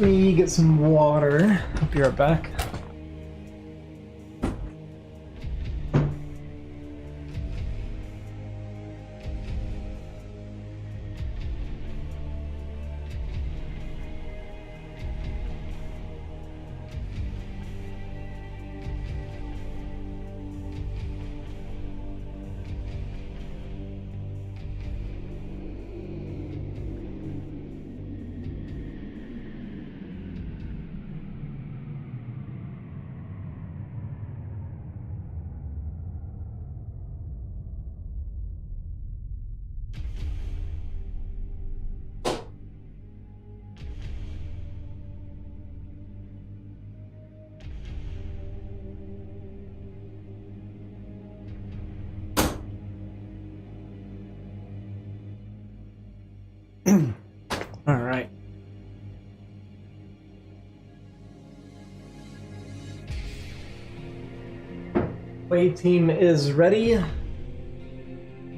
Let me get some water. I'll be right back. All right. Away team is ready.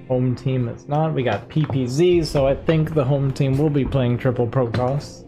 Home team is not. We got PPZ, so I think the home team will be playing triple Protoss.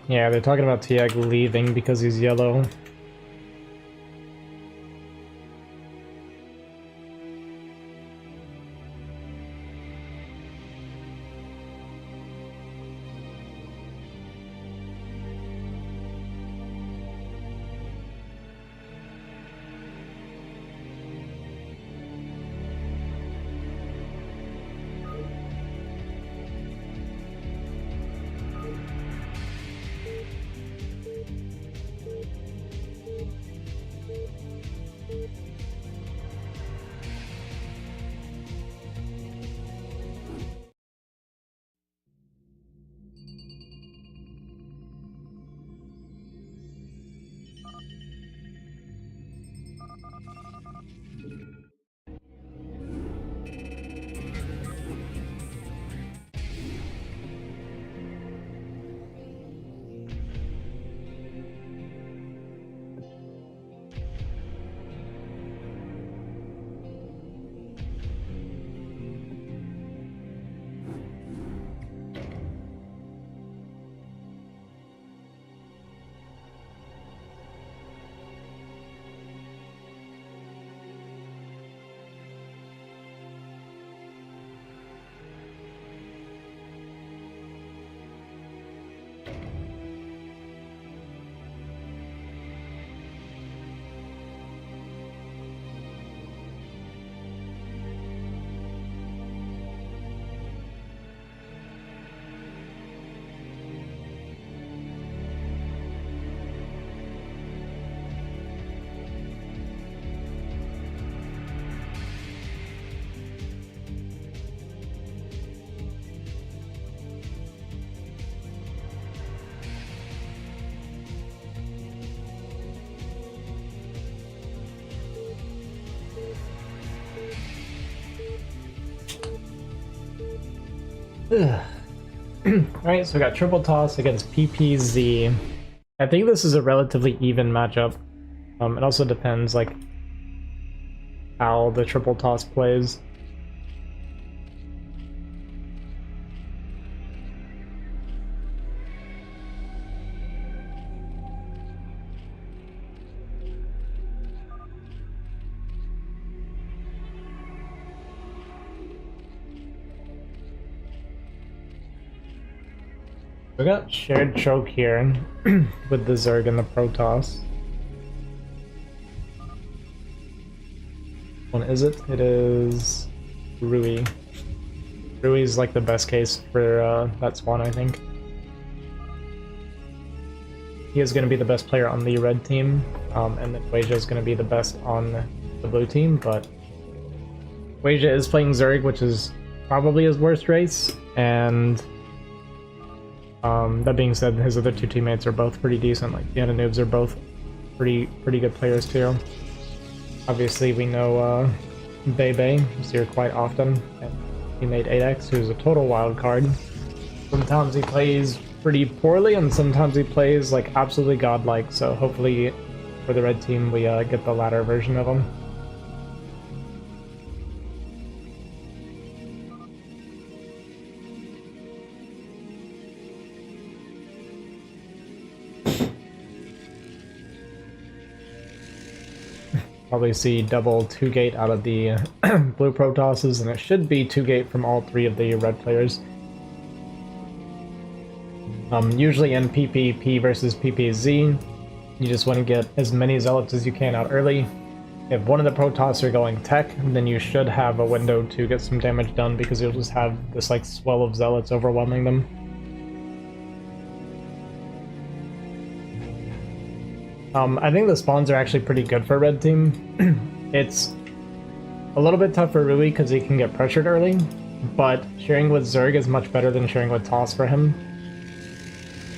Yeah, they're talking about Tiag leaving because he's yellow. Alright, so we got triple toss against PPZ. I think this is a relatively even matchup. It also depends, like, how the triple toss plays. We got shared choke here with the Zerg and the Protoss. One is it? It is Rui. Rui's like the best case for that spawn, I think. He is going to be the best player on the red team, and then Weijia is going to be the best on the blue team, but Weijia is playing Zerg, which is probably his worst race, and that being said, his other two teammates are both pretty decent. Like Tian and Noobs are both pretty good players too. Obviously, we know BeiBeiQ is here quite often, and teammate 8X, who's a total wild card. Sometimes he plays pretty poorly, and sometimes he plays like absolutely godlike. So hopefully, for the red team, we get the latter version of him. Probably see double 2-gate out of the blue Protosses, and it should be 2-gate from all three of the red players. Usually in PPP versus PPZ, you just want to get as many Zealots as you can out early. If one of the Protoss are going tech, then you should have a window to get some damage done, because you'll just have this like swell of Zealots overwhelming them. I think the spawns are actually pretty good for red team. It's a little bit tough for Rui because he can get pressured early, but sharing with Zerg is much better than sharing with Toss for him.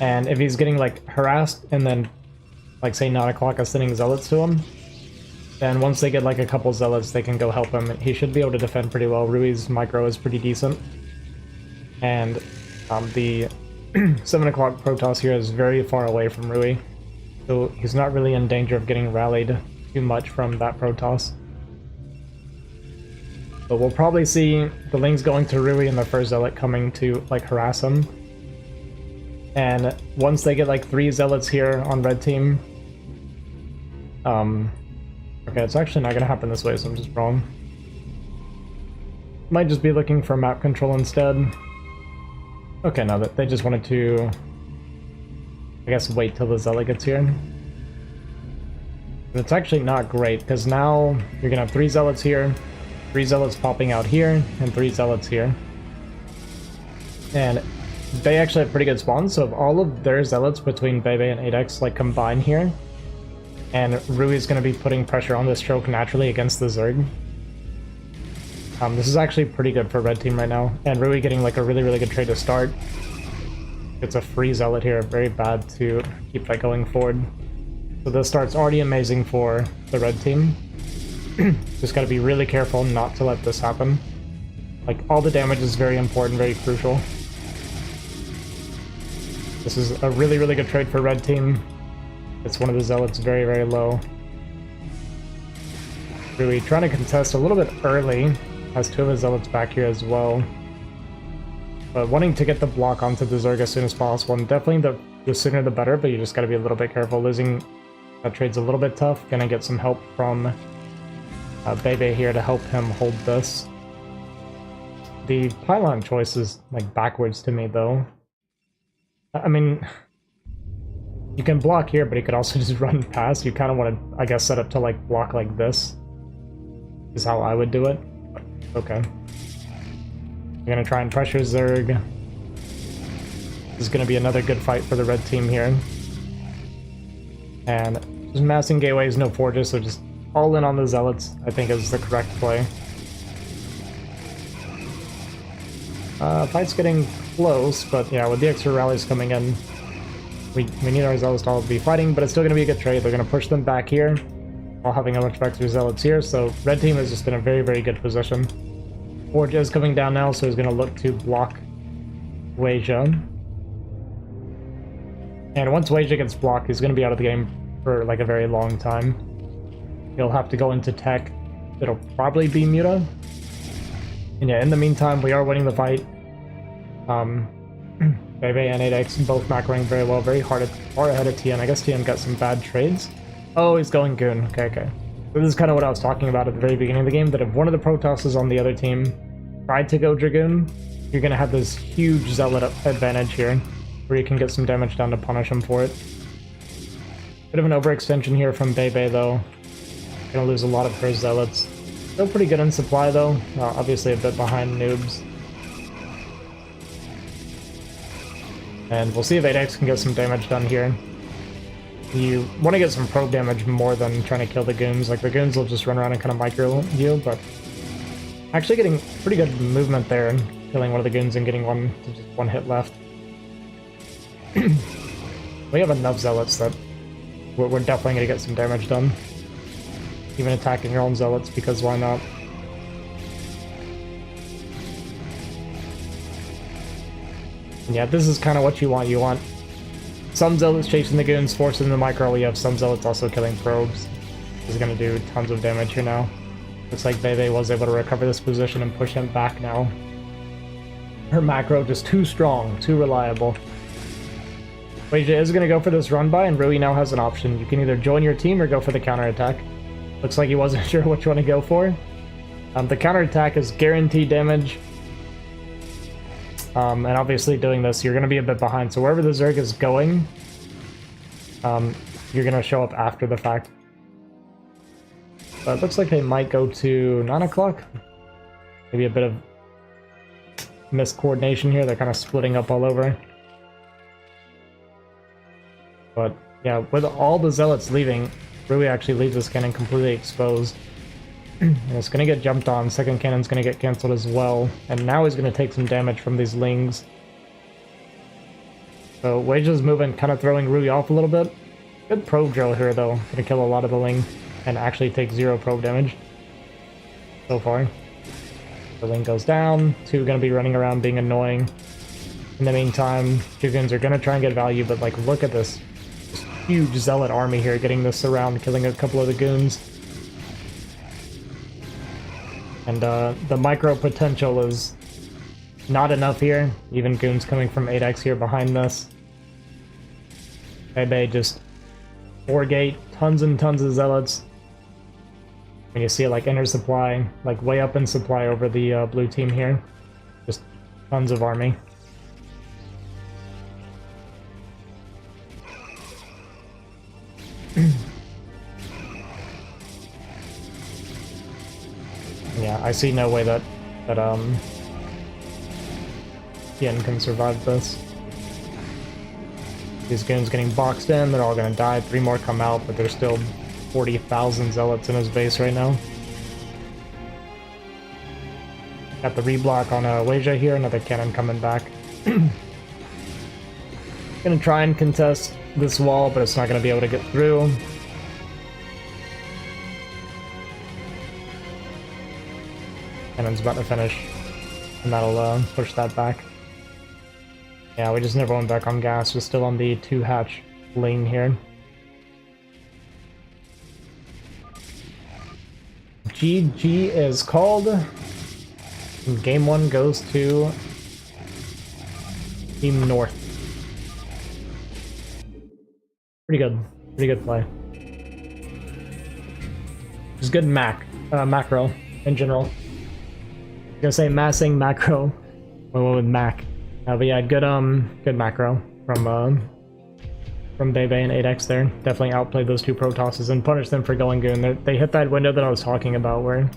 And if he's getting like harassed and then like say 9 o'clock is sending Zealots to him, then once they get like a couple Zealots they can go help him. He should be able to defend pretty well. Rui's micro is pretty decent. And the 7 o'clock Protoss here is very far away from Rui. So he's not really in danger of getting rallied too much from that Protoss. But we'll probably see the Lings going to Rui and the first Zealot coming to like harass him. And once they get like 3 zealots here on red team, okay, it's actually not gonna happen this way, so I'm just wrong. Might just be looking for map control instead. Okay, no, they just wanted to, I guess, wait till the zealot gets here. But it's actually not great, because now you're gonna have 3 zealots here, 3 zealots popping out here, and 3 zealots here. And they actually have pretty good spawns, so if all of their zealots between BeiBei and 8x like combine here, and Rui's going to be putting pressure on this choke naturally against the Zerg. This is actually pretty good for red team right now, and Rui getting like a really good trade to start. It's a free zealot here, very bad to keep that going forward. So this start's already amazing for the red team. Just got to be really careful not to let this happen. Like, all the damage is very important, very crucial. This is a really good trade for red team. It's one of the zealots very low. Rui trying to contest a little bit early. Has 2 of his zealots back here as well. But wanting to get the block onto the Zerg as soon as possible. And definitely the sooner the better, but you just gotta be a little bit careful. Losing that trade's a little bit tough. Gonna get some help from BeiBei here to help him hold this. The pylon choice is like backwards to me though. I mean, you can block here, but you could also just run past. You kind of want to, I guess, set up to like block like this. Is how I would do it. Okay. I'm gonna try and pressure Zerg. This is gonna be another good fight for the red team here. And just massing gateways, no forges, so just all in on the zealots, I think is the correct play. Fight's getting close, but yeah, with the extra rallies coming in, we need our zealots to all be fighting, but it's still going to be a good trade. They're going to push them back here, while having a bunch of extra zealots here, so red team is just in a very good position. Forge is coming down now, so he's going to look to block Weijia. And once Weijia gets blocked, he's going to be out of the game for like a very long time. He'll have to go into tech. It'll probably be Muta. And yeah, in the meantime, we are winning the fight. BeiBei and 8x both macroing very well, very far ahead of Tian. I guess Tian got some bad trades. Oh, he's going Goon. Okay. So this is kind of what I was talking about at the very beginning of the game, that if one of the Protosses on the other team tried to go Dragoon, you're going to have this huge Zealot advantage here, where you can get some damage done to punish him for it. Bit of an overextension here from BeiBei, though. Gonna lose a lot of her Zealots. Still pretty good in supply, though. Obviously a bit behind Noobs. And we'll see if 8x can get some damage done here. You want to get some probe damage more than trying to kill the goons. Like, the goons will just run around and kind of micro you, but actually getting pretty good movement there and killing one of the goons and getting just one hit left. We have enough Zealots that we're definitely going to get some damage done. Even attacking your own Zealots, because why not? And yeah, this is kind of what you want. You want some Zealots chasing the goons, forcing the micro. We have some Zealots also killing probes. This is going to do tons of damage here now. Looks like BeiBei was able to recover this position and push him back now. Her macro just too strong, too reliable. Weijia is going to go for this run by, and Rui now has an option. You can either join your team or go for the counterattack. Looks like he wasn't sure which one to go for. The counterattack is guaranteed damage. And obviously doing this, you're going to be a bit behind. So wherever the Zerg is going, you're going to show up after the fact. But it looks like they might go to 9 o'clock. Maybe a bit of miscoordination here. They're kind of splitting up all over. But yeah, with all the Zealots leaving, Rui actually leaves this cannon completely exposed. And it's going to get jumped on. Second cannon's going to get cancelled as well. And now he's going to take some damage from these Lings. So Weijia's moving, kind of throwing Rui off a little bit. Good probe drill here, though. Going to kill a lot of the Ling and actually take 0 probe damage so far. The Ling goes down. 2 going to be running around being annoying. In the meantime, Dragoons are going to try and get value, but like, look at this huge Zealot army here, getting this around, killing a couple of the goons. And the micro potential is not enough here. Even goons coming from 8x here behind this. BeiBei just 4-gate, tons and tons of zealots. And you see it like enter supply, like way up in supply over the blue team here. Just tons of army. Yeah, I see no way that Tian can survive this. These goons getting boxed in, they're all gonna die. 3 more come out, but there's still 40,000 zealots in his base right now. Got the reblock on Weijia here, another cannon coming back. Gonna try and contest this wall, but it's not gonna be able to get through. Cannon's about to finish, and that'll push that back. Yeah, we just never went back on gas. We're still on the 2-hatch lane here. GG is called. And game 1 goes to Team North. Pretty good play. Just good macro in general. I'm gonna say massing macro. I went with Mac. But yeah, good macro from BeiBei and 8x there. Definitely outplayed those 2 Protosses and punished them for going goon. They hit that window that I was talking about where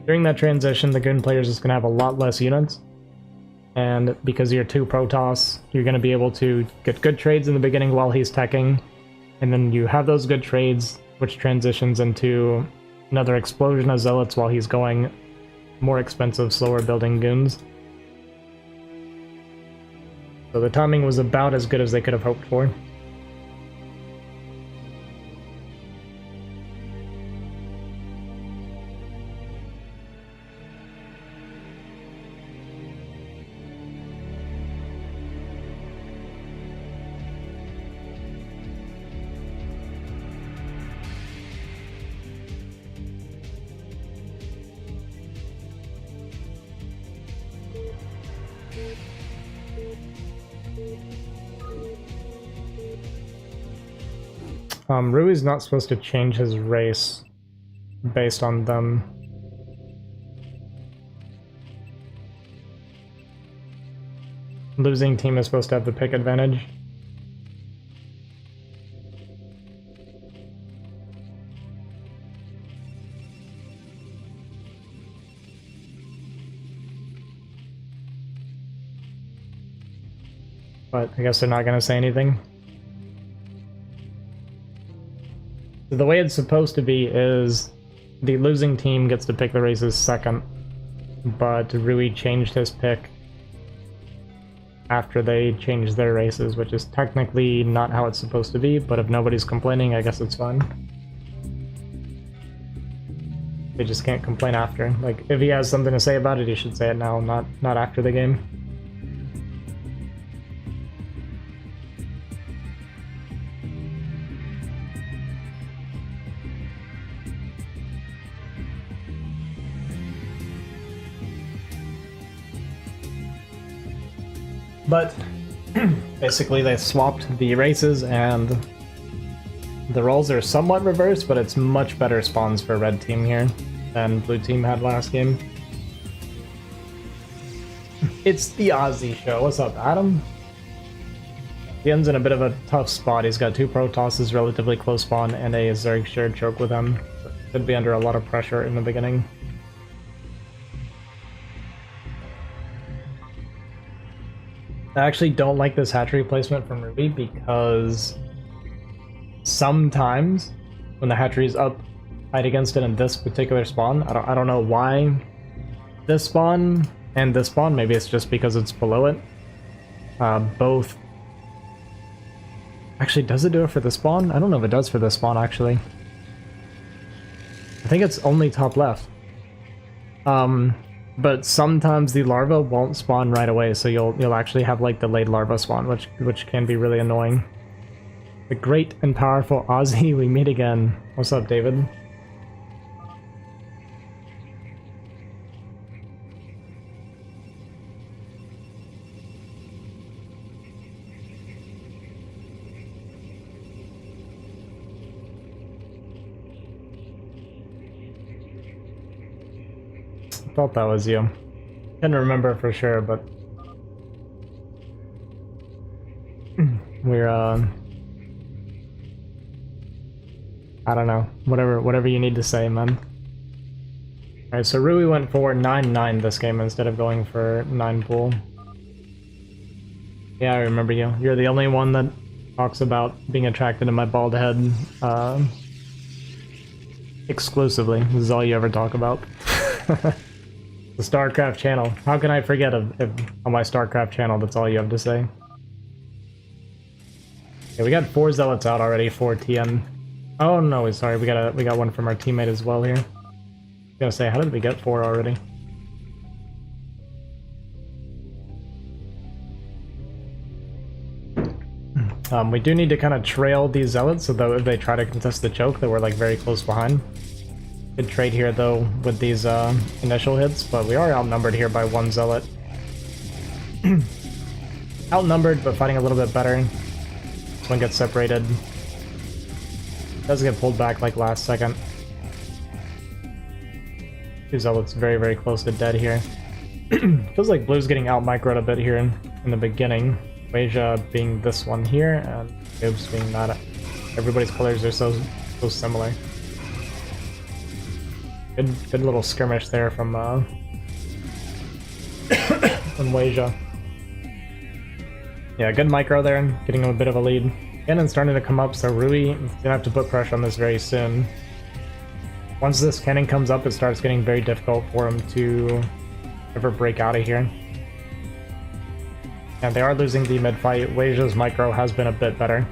during that transition the goon players is gonna have a lot less units. And because of your 2 Protoss, you're gonna be able to get good trades in the beginning while he's teching. And then you have those good trades, which transitions into another explosion of zealots while he's going more expensive, slower building goons. So the timing was about as good as they could have hoped for. Rui's not supposed to change his race based on them. Losing team is supposed to have the pick advantage. But I guess they're not going to say anything. The way it's supposed to be is the losing team gets to pick the races second, but Rui changed his pick after they changed their races, which is technically not how it's supposed to be, but if nobody's complaining, I guess it's fine. They just can't complain after. Like, if he has something to say about it, he should say it now, not after the game. But basically they swapped the races and the roles are somewhat reversed, but it's much better spawns for red team here than blue team had last game. It's the Aussie show. What's up, Adam? Tian's in a bit of a tough spot. He's got 2 Protosses, relatively close spawn, and a Zerg shared choke with him. So could be under a lot of pressure in the beginning. I actually don't like this hatchery placement from Ruby because sometimes when the hatchery is up, fight against it in this particular spawn. I don't know why this spawn and this spawn. Maybe it's just because it's below it. Both. Actually, does it do it for the spawn? I don't know if it does for the spawn actually. I think it's only top left. But sometimes the larva won't spawn right away, so you'll actually have like delayed larva spawn, which can be really annoying. The great and powerful Aussie, we meet again. What's up, David? thought that was you. Couldn't remember for sure, but we're I don't know. Whatever you need to say, man. Alright, so Rui went for 9-9 this game instead of going for 9 pool. Yeah, I remember you. You're the only one that talks about being attracted to my bald head. Exclusively. This is all you ever talk about. The StarCraft channel. How can I forget on my StarCraft channel that's all you have to say? Okay, we got 4 zealots out already for Tian. Oh no, sorry, we got one from our teammate as well here. I was gonna say, how did we get 4 already? We do need to kind of trail these zealots so that if they try to contest the choke, that we're like very close behind. Good trade here though with these initial hits, but we are outnumbered here by 1 zealot. Outnumbered, but fighting a little bit better. This one gets separated. Does get pulled back like last second. 2 zealots very, very close to dead here. Feels like blue's getting out microed a bit here in the beginning. Weijia being this one here, and Noob's being that. Everybody's colors are so similar. Good little skirmish there from Weijia. Yeah, good micro there, and getting him a bit of a lead. Cannon's starting to come up, so Rui is gonna have to put pressure on this very soon. Once this cannon comes up, it starts getting very difficult for him to ever break out of here. And they are losing the mid-fight. Weijia's micro has been a bit better.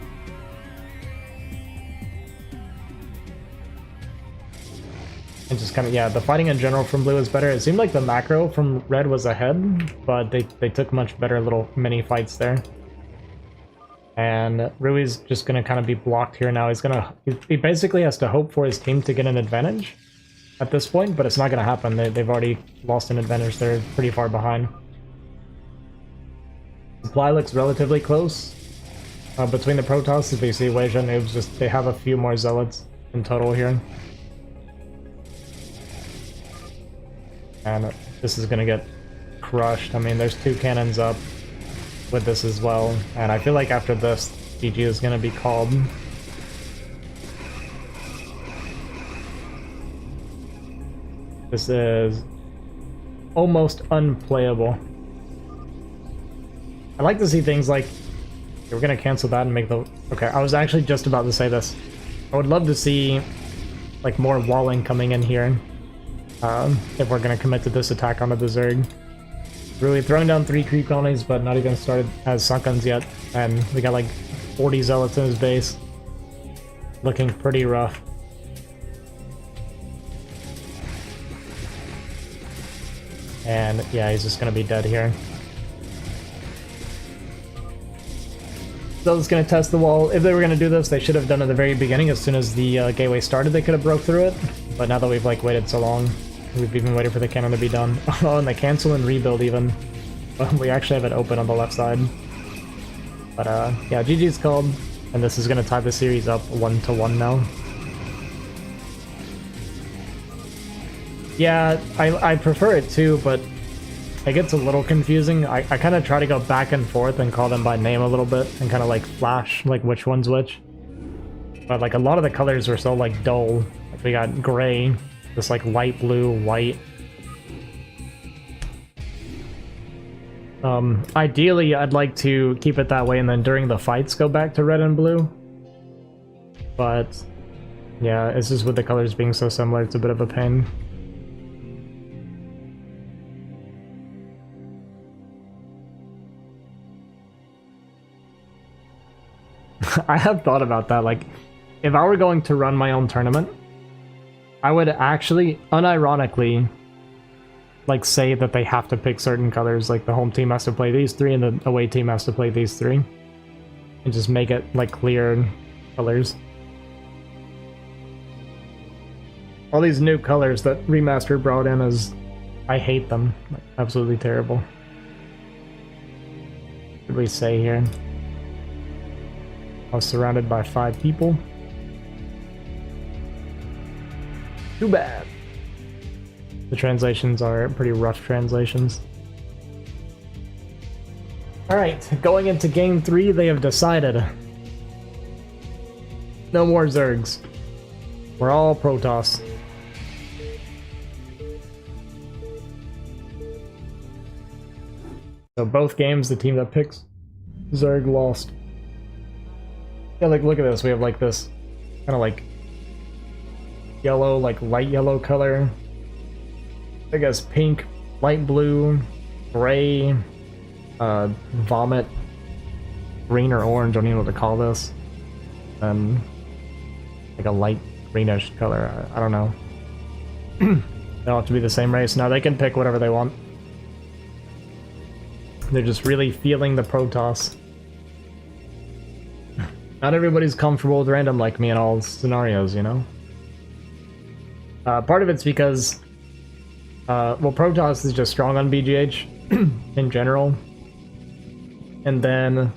And just kind of, yeah, the fighting in general from blue is better. It seemed like the macro from red was ahead, but they took much better little mini fights there. And Rui's just going to kind of be blocked here now. He basically has to hope for his team to get an advantage at this point, but it's not going to happen. They've already lost an advantage. They're pretty far behind. Supply looks relatively close between the Protoss. If you see Weijia and Noobs, they have a few more zealots in total here. And this is going to get crushed. I mean, there's 2 cannons up with this as well, and I feel like after this, GG is going to be called. This is almost unplayable. I like to see things like... we're going to cancel that and make the... Okay, I was actually just about to say this. I would love to see like more walling coming in here if we're going to commit to this attack onto the Zerg. Really throwing down 3 creep colonies, but not even started as Sunkens yet, and we got like 40 zealots in his base. Looking pretty rough. And yeah, he's just gonna be dead here. So it's gonna test the wall. If they were gonna do this, they should have done it at the very beginning. As soon as the gateway started, they could have broke through it. But now that we've like waited so long, we've even waited for the cannon to be done. Oh, and they cancel and rebuild even. Well, we actually have it open on the left side. But yeah, GG's called, and this is gonna tie the series up 1-1 now. Yeah, I prefer it too, but it gets a little confusing. I kind of try to go back and forth and call them by name a little bit and kind of like flash like which one's which. But like a lot of the colors were so like dull. Like we got gray, this like light blue, white. Ideally I'd like to keep it that way and then during the fights go back to red and blue. But yeah, it's just with the colors being so similar, it's a bit of a pain. I have thought about that. Like, if I were going to run my own tournament, I would actually, unironically, like, say that they have to pick certain colors. Like, the home team has to play these 3 and the away team has to play these 3. And just make it, like, clear colors. All these new colors that Remastered brought in is... I hate them. Like, absolutely terrible. What did we say here? I was surrounded by 5 people. Too bad. The translations are pretty rough translations. Alright, going into game 3, they have decided. No more Zergs. We're all Protoss. So both games, the team that picks Zerg lost. Yeah, like look at this. We have like this kind of like yellow, like light yellow color. I guess pink, light blue, gray, vomit, green or orange. I don't even know what to call this. Like a light greenish color. I don't know. They don't have to be the same race. Now they can pick whatever they want. They're just really feeling the Protoss. Not everybody's comfortable with random like me in all scenarios, you know? Part of it's because, well, Protoss is just strong on BGH in general. And then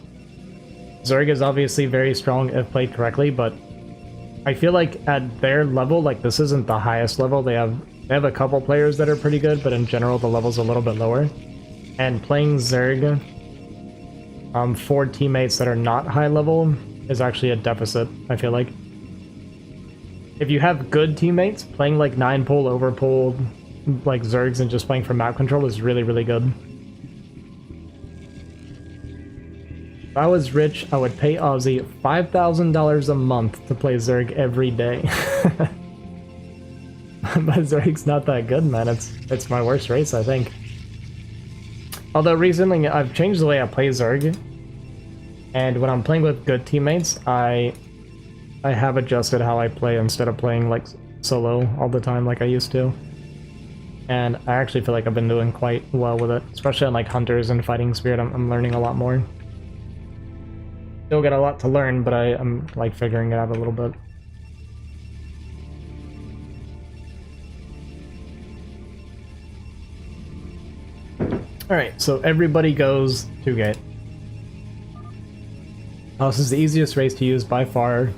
Zerg is obviously very strong if played correctly, but I feel like at their level, like this isn't the highest level. They have a couple players that are pretty good, but in general the level's a little bit lower. And playing Zerg for teammates that are not high level is actually a deficit, I feel like. If you have good teammates, playing like 9-pull, overpulled, like Zergs and just playing for map control is really, really good. If I was rich, I would pay Aussie $5,000 a month to play Zerg every day. But Zerg's not that good, man. It's my worst race, I think. Although recently I've changed the way I play Zerg, and when I'm playing with good teammates, I have adjusted how I play instead of playing like solo all the time like I used to. And I actually feel like I've been doing quite well with it, especially on like Hunters and Fighting Spirit. I'm learning a lot more. Still got a lot to learn, but I'm like figuring it out a little bit. Alright, so everybody goes to gate. This is the easiest race to use by far,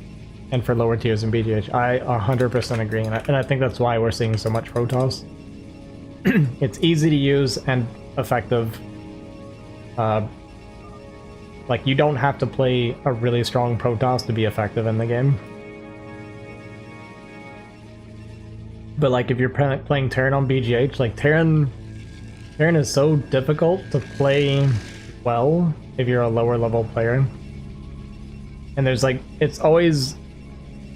and for lower tiers in BGH. I 100% agree, and I think that's why we're seeing so much Protoss. It's easy to use and effective. Like, you don't have to play a really strong Protoss to be effective in the game. But like, if you're playing Terran on BGH, like Terran is so difficult to play well if you're a lower level player. And there's like, it's always,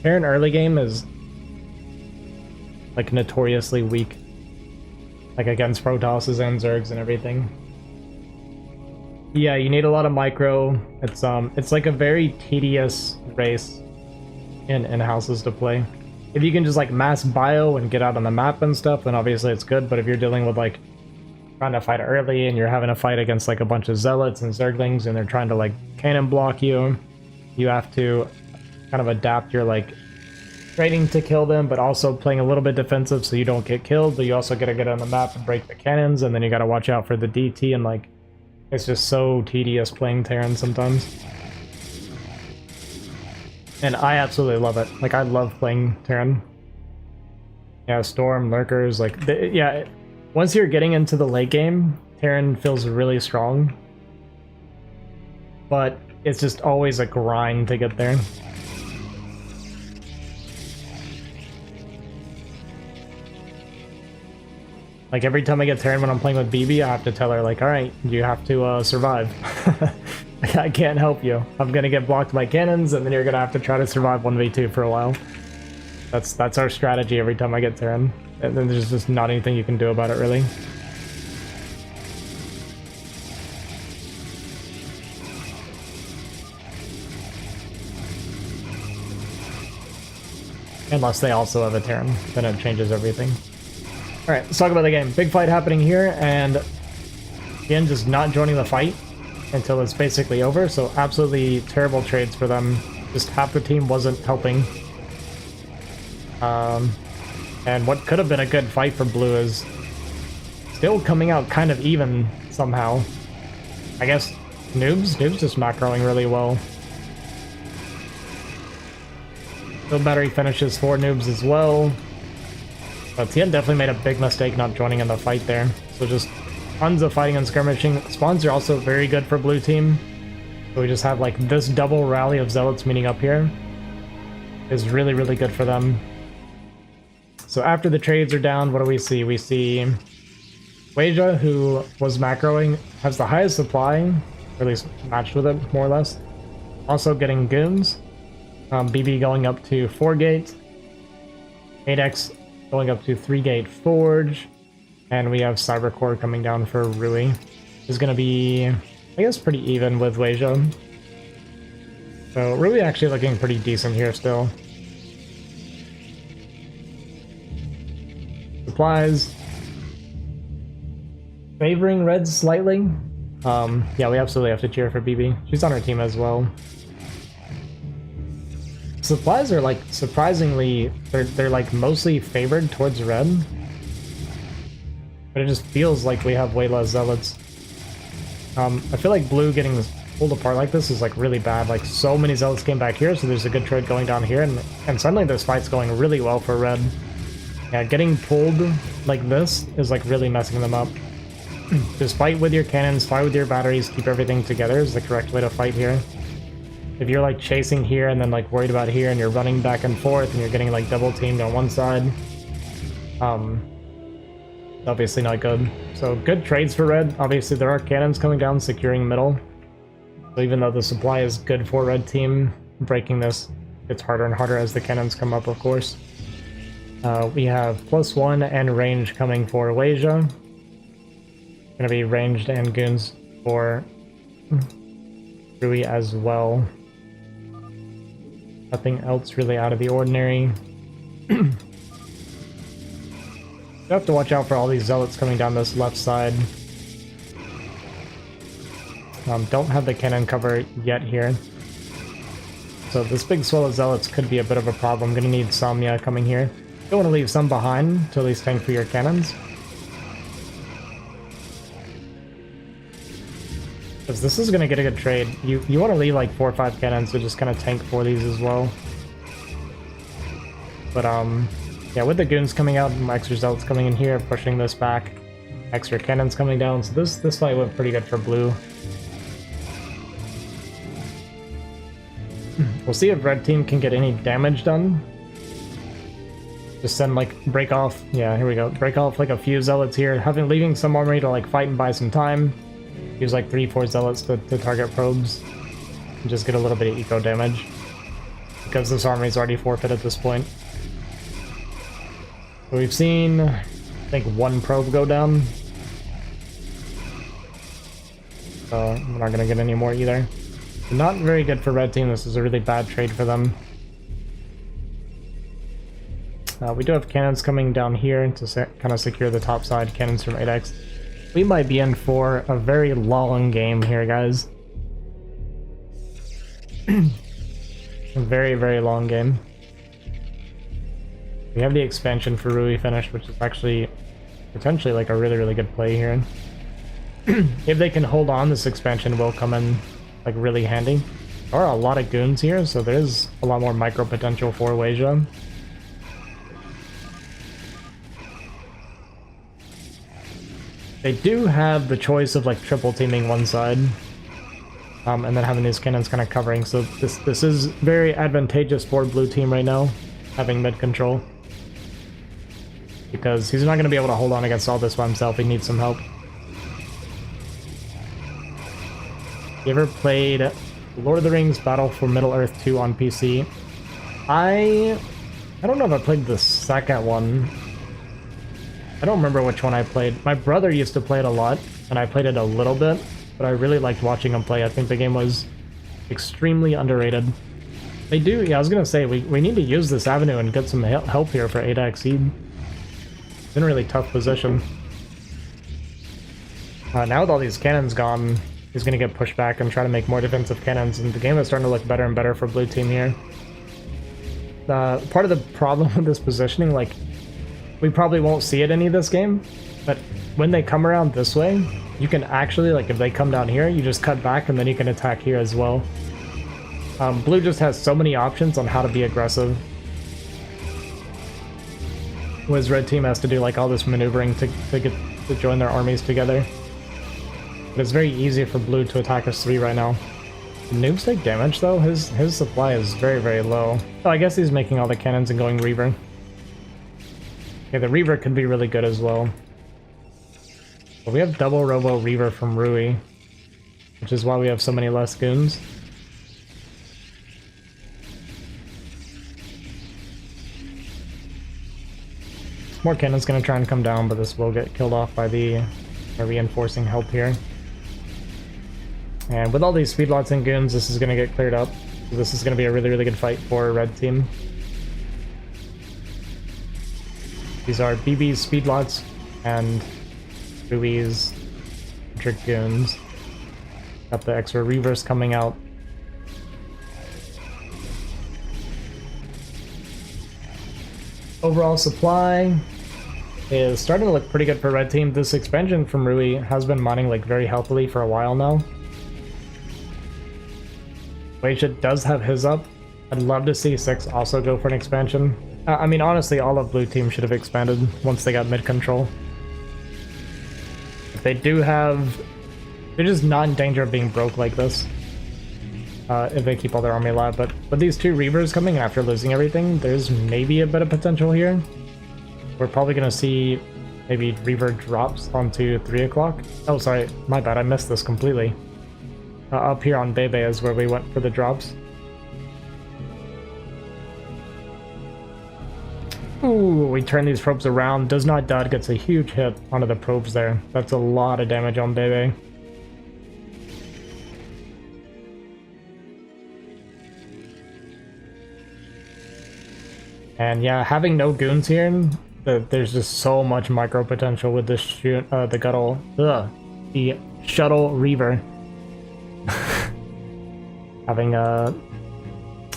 Terran early game is like notoriously weak. Like against Protosses and Zergs and everything. Yeah, you need a lot of micro. It's like a very tedious race in houses to play. If you can just like mass bio and get out on the map and stuff, then obviously it's good. But if you're dealing with like trying to fight early and you're having to fight against like a bunch of zealots and zerglings and they're trying to like cannon block you, you have to kind of adapt your like trading to kill them, but also playing a little bit defensive so you don't get killed, but you also gotta get on the map and break the cannons, and then you gotta watch out for the DT, and like it's just so tedious playing Terran sometimes. And I absolutely love it. Like, I love playing Terran. Yeah, Storm, Lurkers, like, yeah, once you're getting into the late game, Terran feels really strong. But it's just always a grind to get there. Like, every time I get Terran when I'm playing with BB, I have to tell her, like, alright, you have to survive. I can't help you. I'm gonna get blocked by cannons, and then you're gonna have to try to survive 1v2 for a while. That's our strategy every time I get Terran. And then there's just not anything you can do about it, really. Unless they also have a Terran, then it changes everything. Alright, let's talk about the game. Big fight happening here, and Tian just not joining the fight until it's basically over, so absolutely terrible trades for them. Just half the team wasn't helping. And what could have been a good fight for Blue is still coming out kind of even somehow. I guess Noob's just macroing really well. Build battery finishes for Noobs as well. But Tian definitely made a big mistake not joining in the fight there. So just tons of fighting and skirmishing. Spawns are also very good for blue team. So we just have like this double rally of zealots meeting up here. Is really, really good for them. So after the trades are down, what do we see? We see Weijia, who was macroing, has the highest supply, or at least matched with it, more or less. Also getting goons. BB going up to 4 gate. 8X going up to 3 gate forge. And we have Cybercore coming down for Rui. Is going to be, I guess, pretty even with Weijia. So Rui actually looking pretty decent here still. Supplies. Favoring red slightly. Yeah, we absolutely have to cheer for BB. She's on our team as well. Supplies are like surprisingly, they're like mostly favored towards red. But it just feels like we have way less zealots. I feel like blue getting pulled apart like this is like really bad. Like so many zealots came back here, so there's a good trade going down here, and suddenly this fight's going really well for red. Yeah, getting pulled like this is like really messing them up. Just fight with your cannons, fight with your batteries, keep everything together is the correct way to fight here. If you're like chasing here and then like worried about here and you're running back and forth and you're getting like double teamed on one side, obviously not good. So good trades for red. Obviously there are cannons coming down securing middle. So even though the supply is good for red team, breaking this gets harder and harder as the cannons come up, of course. We have +1 and range coming for Weijia. Gonna be ranged and goons for Rui as well. Nothing else really out of the ordinary. You have to watch out for all these zealots coming down this left side. Don't have the cannon cover yet here. So this big swell of zealots could be a bit of a problem. I'm gonna need Samya coming here. Don't want to leave some behind to at least tank for your cannons. Because this is going to get a good trade. You want to leave like 4 or 5 cannons to just kind of tank for these as well. But yeah, with the goons coming out and extra zealots coming in here, pushing this back, extra cannons coming down. So this fight went pretty good for blue. We'll see if red team can get any damage done. Just send like break off. Yeah, here we go. Break off like a few zealots here, leaving some armory to like fight and buy some time. Use like 3-4 zealots to target probes and just get a little bit of eco damage because this armory is already forfeit at this point. So we've seen, I think, 1 probe go down. So we're not gonna get any more either. Not very good for red team. This is a really bad trade for them. We do have cannons coming down here to kind of secure the top side. Cannons from 8X. We might be in for a very long game here, guys. A very, very long game. We have the expansion for Rui finished, which is actually potentially like a really, really good play here. If they can hold on, this expansion will come in like really handy. There are a lot of goons here, so there's a lot more micro potential for Weijia. They do have the choice of like triple teaming one side, and then having these cannons kind of covering. So this is very advantageous for blue team right now, having mid control, because he's not going to be able to hold on against all this by himself. He needs some help. You ever played Lord of the Rings Battle for Middle-earth 2 on PC? I don't know if I played the second one. I don't remember which one I played. My brother used to play it a lot, and I played it a little bit, but I really liked watching him play. I think the game was extremely underrated. They do, yeah, I was gonna say, we need to use this avenue and get some help here for 8X. He's in a really tough position. Now with all these cannons gone, he's gonna get pushed back and try to make more defensive cannons, and the game is starting to look better and better for blue team here. Part of the problem with this positioning, like, we probably won't see it any of this game, but when they come around this way, you can actually, like, if they come down here, you just cut back and then you can attack here as well. Blue just has so many options on how to be aggressive. was red team has to do like all this maneuvering to get to join their armies together. But it's very easy for blue to attack us 3 right now. Noobs take damage though. His supply is very, very low. Oh, I guess he's making all the cannons and going Reaver. Okay, the Reaver could be really good as well. But we have double Robo Reaver from Rui, which is why we have so many less goons. More cannons gonna try and come down, but this will get killed off by the reinforcing help here. And with all these speedlots and goons, this is gonna get cleared up. So this is gonna be a really, really good fight for red team. These are BB's speedlots and Rui's Dragoons. Got the extra Reavers coming out. Overall supply is starting to look pretty good for red team. This expansion from Rui has been mining like very healthily for a while now. Weijia does have his up. I'd love to see 6 also go for an expansion. I mean, honestly, all of blue team should have expanded once they got mid control. If they do have... They're just not in danger of being broke like this. If they keep all their army alive, but with these 2 Reavers coming after losing everything, there's maybe a bit of potential here. We're probably gonna see maybe Reaver drops onto 3 o'clock. Oh, sorry, my bad, I missed this completely. Up here on BeiBei is where we went for the drops. Ooh, we turn these probes around. Does not dud, gets a huge hit onto the probes there. That's a lot of damage on BeiBei. And yeah, having no goons here, there's just so much micro potential with this the shuttle Reaver. Having a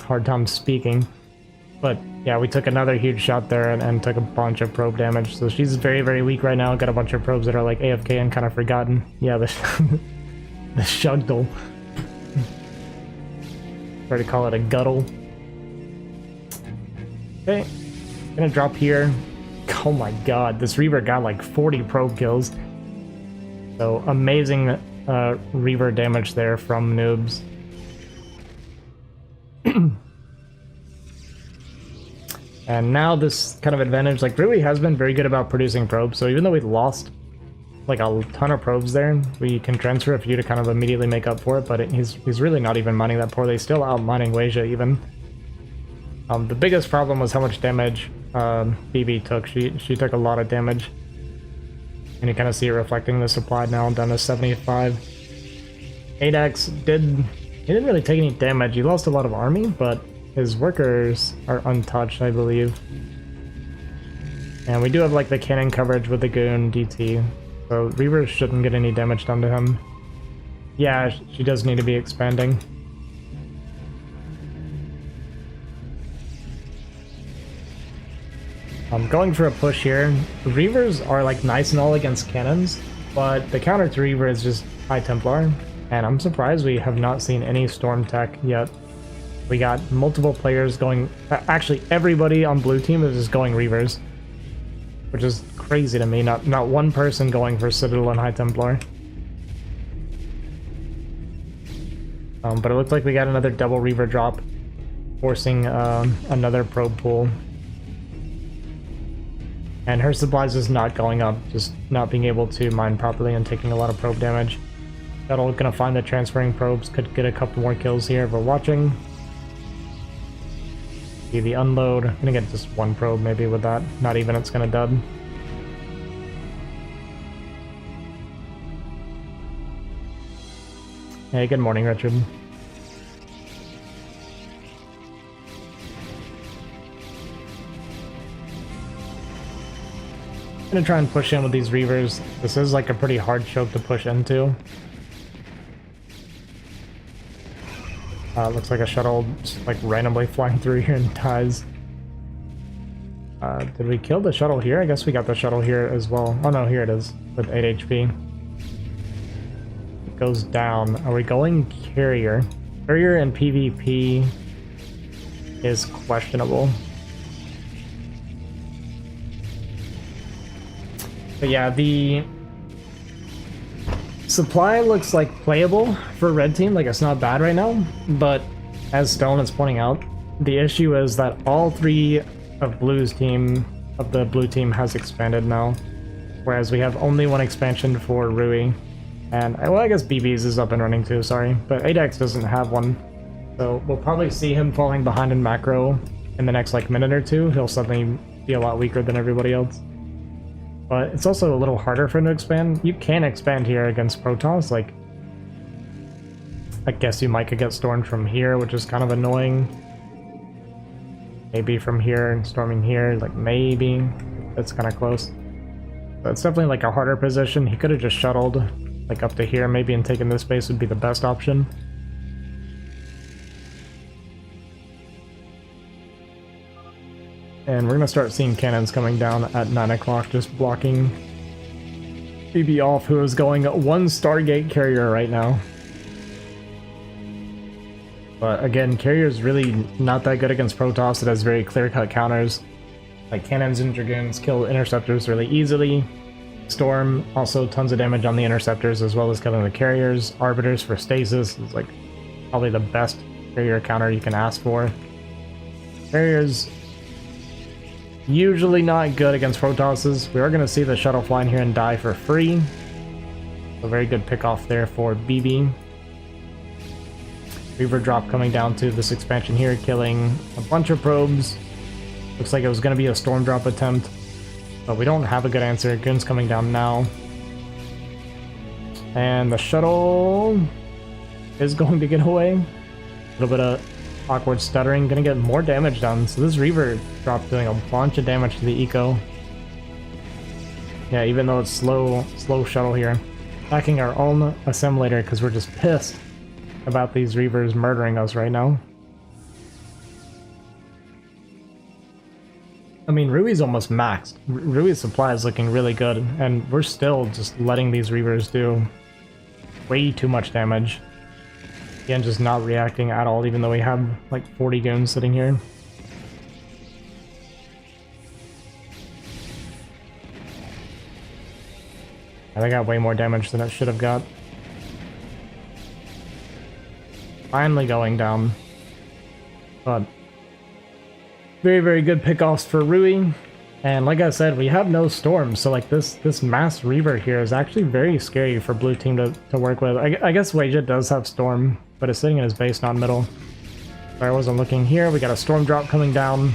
hard time speaking. But yeah, we took another huge shot there and took a bunch of probe damage. So she's very, very weak right now. Got a bunch of probes that are like AFK and kind of forgotten. Yeah, the Shugdle. Try to call it a Guttle. Okay, gonna drop here. Oh my god, this Reaver got like 40 probe kills. So amazing Reaver damage there from Noobs. And now this kind of advantage, like Rui has been very good about producing probes, so even though we lost like a ton of probes there, we can transfer a few to kind of immediately make up for it, but he's really not even mining that poorly. Still out mining Weijia even. The biggest problem was how much damage BB took. She took a lot of damage. And you kind of see it reflecting the supply now down to 75. 8X he didn't really take any damage. He lost a lot of army, but his workers are untouched, I believe. And we do have like the cannon coverage with the goon DT. So Reaver shouldn't get any damage done to him. Yeah, she does need to be expanding. I'm going for a push here. Reavers are like nice and all against cannons, but the counter to Reaver is just High Templar, and I'm surprised we have not seen any Storm Tech yet. We got multiple players going, actually everybody on blue team is just going Reavers, which is crazy to me. Not one person going for Citadel and High Templar. But it looks like we got another double Reaver drop, forcing another probe pool. And her supplies is not going up, just not being able to mine properly and taking a lot of probe damage. Shuttle gonna find the transferring probes, could get a couple more kills here if we're watching. See the unload, I'm gonna get just one probe maybe with that, not even it's gonna dud. Hey, good morning, Richard. I'm gonna try and push in with these Reavers. This is like a pretty hard choke to push into. Looks like a shuttle just like randomly flying through here and dies. Did we kill the shuttle here? I guess we got the shuttle here as well. Oh no, here it is with 8 HP. It goes down. Are we going carrier? Carrier in PvP is questionable. But yeah, the supply looks like playable for red team, like it's not bad right now, but as Stone is pointing out, the issue is that all three of the blue team has expanded now, whereas we have only one expansion for Rui, and well, I guess BB's is up and running too, sorry, but 8X doesn't have one, so we'll probably see him falling behind in macro in the next like minute or two. He'll suddenly be a lot weaker than everybody else. But it's also a little harder for him to expand. You can expand here against Protoss, like I guess you might could get stormed from here, which is kind of annoying. Maybe from here and storming here, like maybe. That's kind of close. But it's definitely like a harder position. He could have just shuttled like up to here maybe, and taken this base would be the best option. And we're gonna start seeing cannons coming down at 9 o'clock, just blocking BB off, who is going one Stargate carrier right now. But again, carrier's really not that good against Protoss. It has very clear-cut counters. Like cannons and dragoons kill interceptors really easily. Storm also tons of damage on the interceptors as well as killing the carriers. Arbiters for stasis is like probably the best carrier counter you can ask for. Carriers usually not good against Protosses. We are going to see the shuttle fly in here and die for free. A very good pick off there for BB. Reaver drop coming down to this expansion here, killing a bunch of probes. Looks like it was going to be a storm drop attempt, but we don't have a good answer. Goon's coming down now. And the shuttle is going to get away. A little bit of awkward stuttering, gonna get more damage done. So this Reaver drop doing a bunch of damage to the eco. Yeah, even though it's slow shuttle here. Attacking our own assimilator because we're just pissed about these Reavers murdering us right now. I mean, Rui's almost maxed. Rui's supply is looking really good, and we're still just letting these Reavers do way too much damage. Again, just not reacting at all, even though we have like 40 goons sitting here. I think I got way more damage than it should have got. Finally going down. But very, very good pickoffs for Rui. And like I said, we have no storms, so like this mass Reaver here is actually very scary for blue team to work with. I guess Weijia does have storm, but it's sitting in his base, not middle. But I wasn't looking here. We got a storm drop coming down.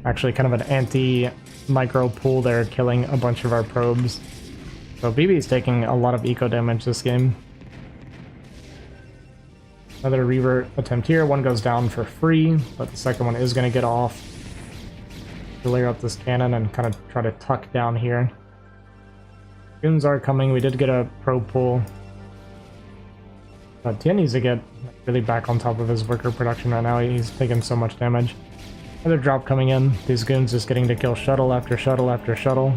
Actually kind of an anti-micro pull there, killing a bunch of our probes. So BB's taking a lot of eco damage this game. Another Reaver attempt here. One goes down for free, but the second one is going to get off. Layer up this cannon and kind of try to tuck down here. Goons are coming. We did get a probe pull. But Tian needs to get really back on top of his worker production right now. He's taking so much damage. Another drop coming in. These goons just getting to kill shuttle after shuttle after shuttle.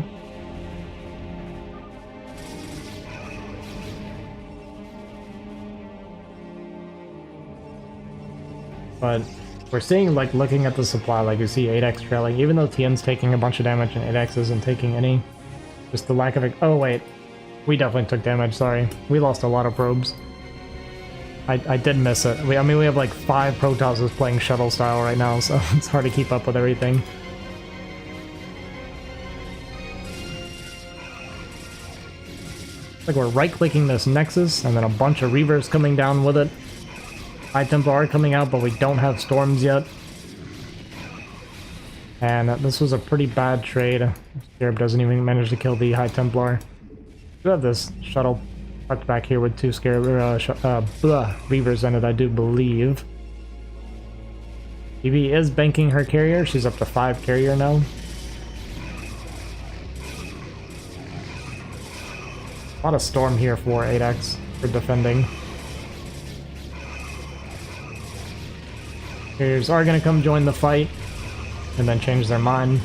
But we're seeing, like, looking at the supply, like you see 8X trailing, even though Tian's taking a bunch of damage and 8X isn't taking any. Just the lack of it. Oh wait, we definitely took damage, sorry. We lost a lot of probes. I did miss it. I mean, we have like 5 Protosses playing shuttle style right now, so it's hard to keep up with everything. Like we're right-clicking this Nexus, and then a bunch of Reavers coming down with it. High Templar coming out, but we don't have storms yet. And this was a pretty bad trade. Scarab doesn't even manage to kill the High Templar. We have this shuttle tucked back here with 2 Scarab Reavers in it, I do believe. BB is banking her carrier. She's up to 5 carrier now. A lot of storm here for 8X for defending. Carriers are going to come join the fight and then change their mind.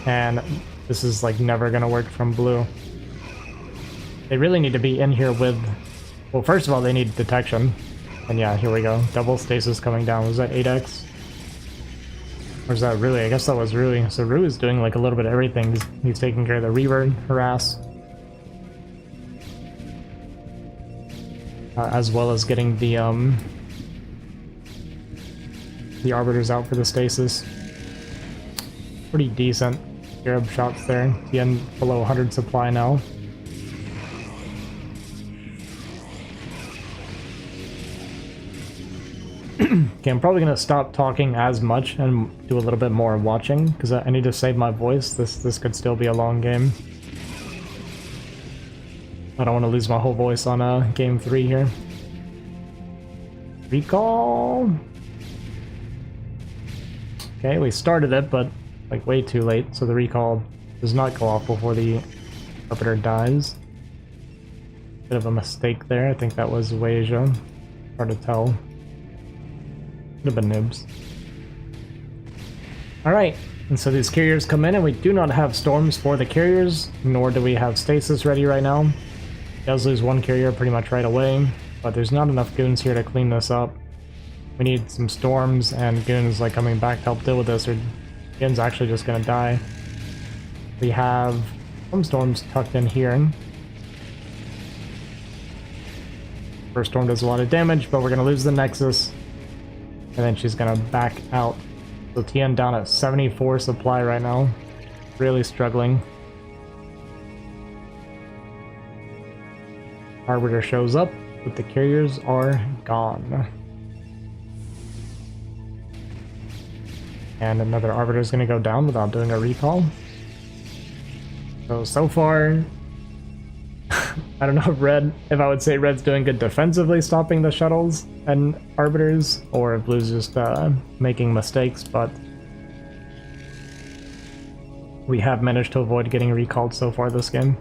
And this is like never going to work from blue. They really need to be in here with... Well, first of all, they need detection. And yeah, here we go. Double stasis coming down. Was that 8X? Or is that Rui? I guess that was Rui. So Rui is doing like a little bit of everything. He's taking care of the Reaver, harass. As well as getting the Arbiters out for the stasis. Pretty decent Arab shots there. Tian below 100 supply now. Okay, I'm probably gonna stop talking as much and do a little bit more watching because I need to save my voice. This could still be a long game. I don't want to lose my whole voice on game 3 here. Recall. Okay, we started it, but like way too late, so the recall does not go off before the Arbiter dies. Bit of a mistake there. I think that was Weijia. Hard to tell. Could have been Noobs. Alright, and so these carriers come in, and we do not have storms for the carriers, nor do we have stasis ready right now. He does lose one carrier pretty much right away, but there's not enough goons here to clean this up. We need some storms and goons like coming back to help deal with this, or Tian's actually just gonna die. We have some storms tucked in here. First storm does a lot of damage, but we're gonna lose the Nexus. And then she's gonna back out. So Tian down at 74 supply right now. Really struggling. Arbiter shows up, but the carriers are gone. And another Arbiter is gonna go down without doing a recall. So far, I don't know if I would say Red's doing good defensively stopping the shuttles and Arbiters, or if Blue's just making mistakes, but we have managed to avoid getting recalled so far this game.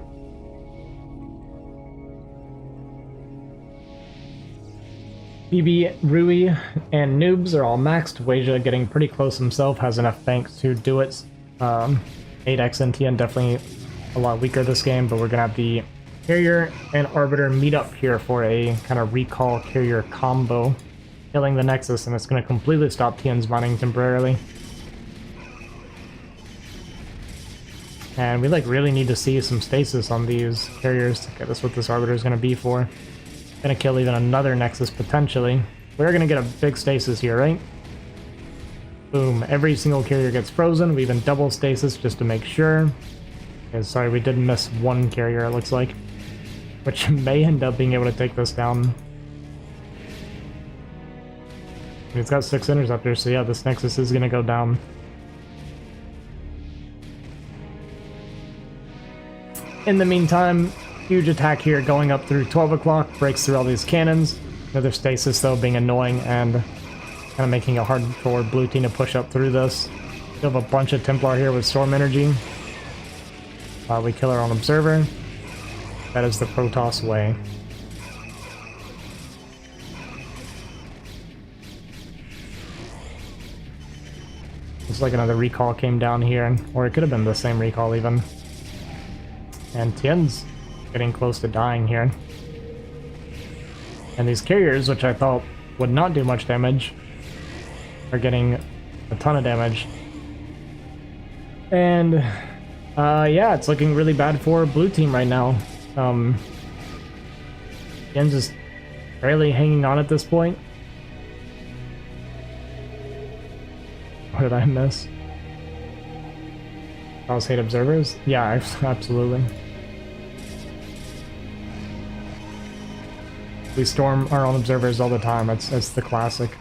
BB, Rui, and Noobs are all maxed. Weijia getting pretty close himself, has enough banks to do it. 8x and Tian definitely a lot weaker this game, but we're gonna have the Carrier and Arbiter meet up here for a kind of recall carrier combo, killing the Nexus, and it's going to completely stop Tian's mining temporarily. And we like really need to see some stasis on these carriers to get us what this Arbiter is going to be for. Going to kill even another Nexus potentially. We're going to get a big stasis here, right? Boom, every single carrier gets frozen. We even double stasis just to make sure. Okay, sorry, we did miss one carrier, it looks like, which may end up being able to take this down. It's got 6 interceptors, so yeah, this Nexus is going to go down. In the meantime, huge attack here going up through 12 o'clock, breaks through all these cannons. Another stasis though being annoying and kind of making it hard for Blue Team to push up through this. We have a bunch of Templar here with Storm Energy. We kill our own Observer. That is the Protoss way. Looks like another recall came down here, or it could have been the same recall even. And Tian's getting close to dying here. And these carriers, which I thought would not do much damage, are getting a ton of damage. And yeah, it's looking really bad for Blue Team right now. Tian's just barely hanging on at this point. What did I miss? I was hate observers? Yeah, absolutely. We storm our own observers all the time. It's the classic.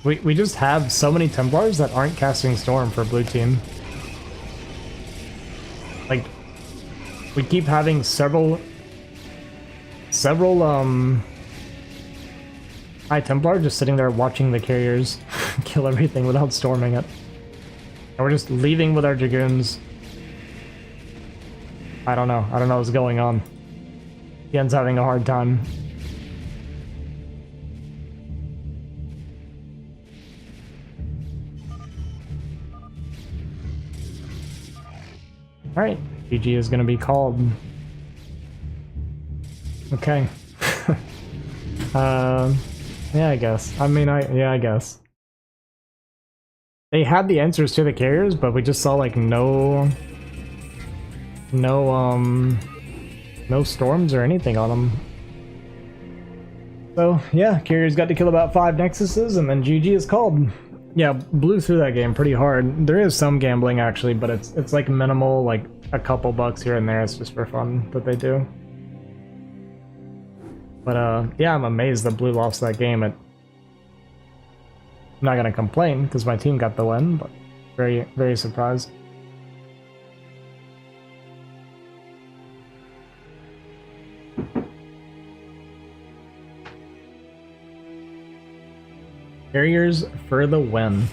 We just have so many Templars that aren't casting Storm for Blue Team. Like, we keep having several High Templar just sitting there watching the carriers kill everything without storming it. And we're just leaving with our Dragoons. I don't know what's going on. Tian's having a hard time. Alright, BG is going to be called. Okay. Yeah, I guess. I mean, yeah, I guess. They had the answers to the carriers, but we just saw like no storms or anything on them. So yeah, carriers got to kill about 5 Nexuses, and then GG is called. Yeah, blew through that game pretty hard. There is some gambling actually, but it's like minimal, like a couple bucks here and there. It's just for fun that they do. But yeah, I'm amazed that Blue lost that game. I'm not gonna complain because my team got the win, but very, very surprised. Carriers for the win.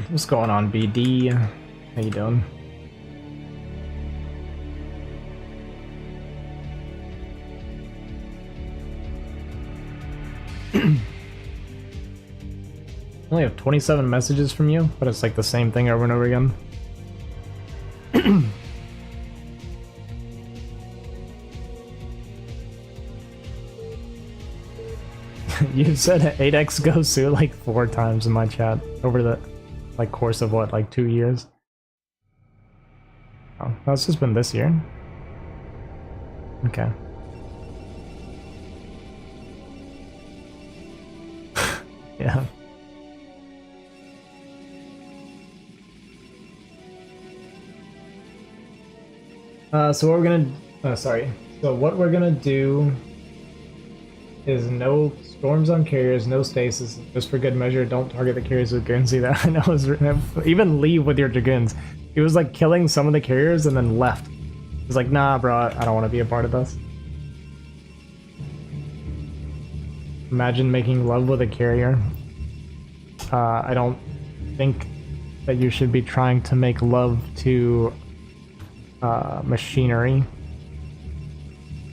What's going on, BD? How you doing? I only have 27 messages from you, but it's like the same thing over and over again. You said 8x Gosu like 4 times in my chat over the like course of what, like 2 years? Oh, that's just been this year. Okay. Yeah. So what we're gonna So what we're gonna do is no storms on carriers, no stasis, just for good measure. Don't target the carriers with goons. See that? I know. Even leave with your dragoons. He was like killing some of the carriers and then left. He's like, nah, bro, I don't want to be a part of this. Imagine making love with a carrier. I don't think that you should be trying to make love to machinery.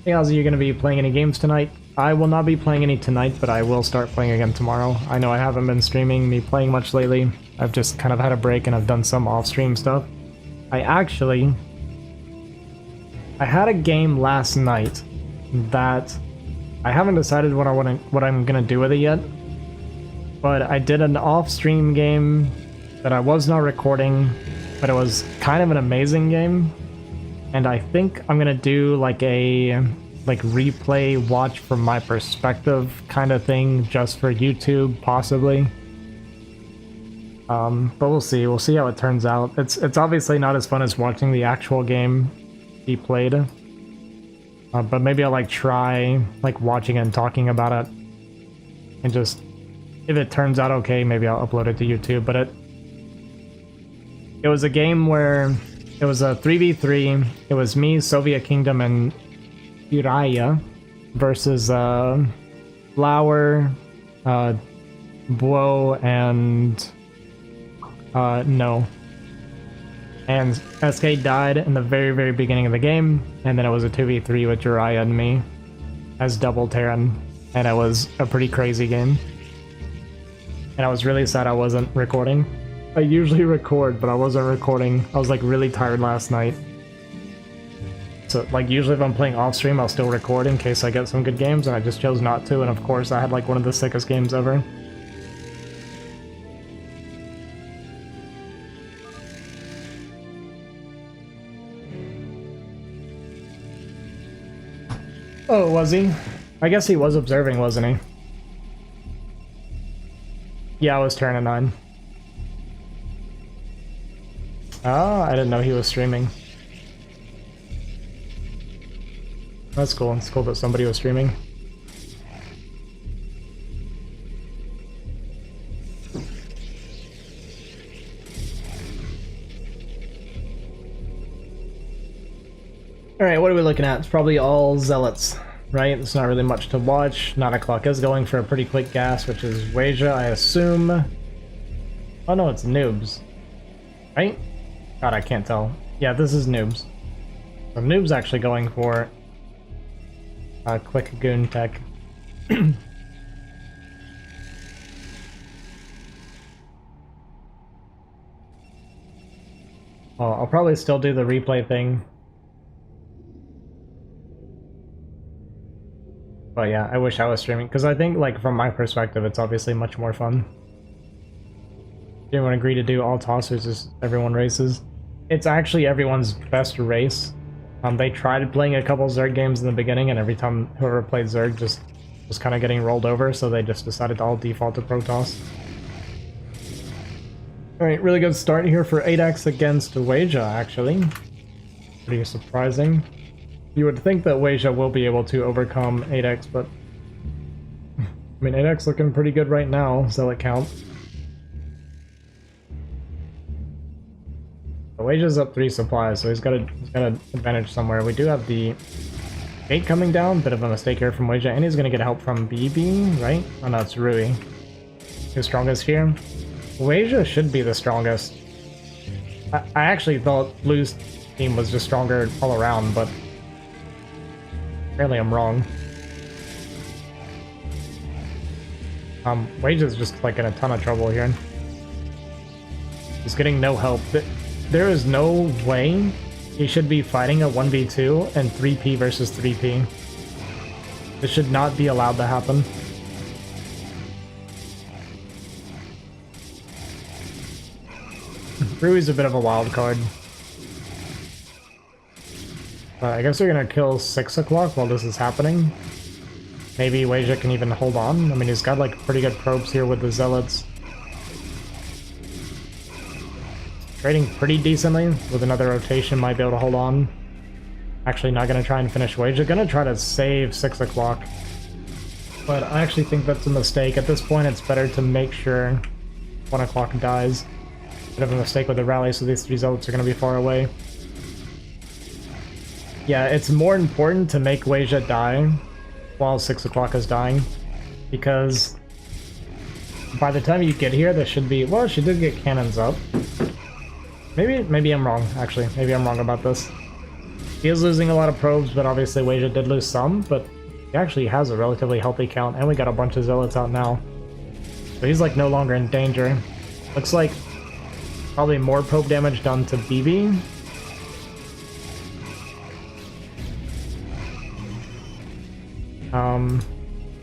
Hey, Ozzy, you going to be playing any games tonight? I will not be playing any tonight, but I will start playing again tomorrow. I know I haven't been streaming me playing much lately. I've just kind of had a break and I've done some off-stream stuff. I had a game last night that I haven't decided what I'm gonna do with it yet. But I did an off-stream game that I was not recording, but it was kind of an amazing game. And I think I'm gonna do like a replay watch from my perspective kind of thing just for YouTube, possibly. But we'll see how it turns out. It's obviously not as fun as watching the actual game be played, but maybe I'll like try like watching it and talking about it, and just if it turns out okay, maybe I'll upload it to YouTube. But it was a game where it was a 3v3. It was me, Soviet Kingdom, and Weijia versus Flower, Buo, and No. And SK died in the very, very beginning of the game, and then it was a 2v3 with Jiraiya and me as double Terran, and it was a pretty crazy game. And I was really sad I wasn't recording. I usually record, but I wasn't recording. I was like really tired last night. So like usually if I'm playing off stream, I'll still record in case I get some good games, and I just chose not to, and of course I had like one of the sickest games ever. Oh, was he? I guess he was observing, wasn't he? Yeah, I was turning 9. Oh, I didn't know he was streaming. That's cool. It's cool that somebody was streaming. Alright, what are we looking at? It's probably all Zealots, right? It's not really much to watch. 9 o'clock is going for a pretty quick gas, which is Weijia, I assume. Oh no, it's Noobs. Right? God, I can't tell. Yeah, this is Noobs. So Noob's actually going for a quick goon tech. I'll probably still do the replay thing. But yeah, I wish I was streaming, because I think, like, from my perspective, it's obviously much more fun. Didn't agree to do all tossers as everyone races. It's actually everyone's best race. They tried playing a couple Zerg games in the beginning, and every time whoever played Zerg just was kind of getting rolled over, so they just decided to all default to Protoss. Alright, really good start here for 8x against Weijia, actually. Pretty surprising. You would think that Weijia will be able to overcome 8x, but... I mean, 8x looking pretty good right now, Zealot count. Weijia's up 3 supplies, so he's got an advantage somewhere. We do have the gate coming down, bit of a mistake here from Weijia, and he's gonna get help from BB, right? Oh no, it's Rui. Who's strongest here? Weijia should be the strongest. I actually thought Blue's team was just stronger all around, but apparently I'm wrong. Weijia's just like in a ton of trouble here. He's getting no help. There is no way he should be fighting a 1v2 and 3p versus 3p. This should not be allowed to happen. Rui's a bit of a wild card. But I guess we're gonna kill 6 o'clock while this is happening. Maybe Weijia can even hold on. I mean, he's got like pretty good probes here with the Zealots. Trading pretty decently. With another rotation, might be able to hold on. Actually, not gonna try and finish Weijia. Gonna try to save 6 o'clock. But I actually think that's a mistake. At this point, it's better to make sure 1 o'clock dies. Bit of a mistake with the rally, so these 3 Zealots are gonna be far away. Yeah, it's more important to make Weijia die while 6 o'clock is dying. Because by the time you get here, there should be... Well, she did get cannons up. Maybe I'm wrong, actually. Maybe I'm wrong about this. He is losing a lot of probes, but obviously Weijia did lose some, but he actually has a relatively healthy count, and we got a bunch of Zealots out now. So he's like no longer in danger. Looks like probably more probe damage done to BB.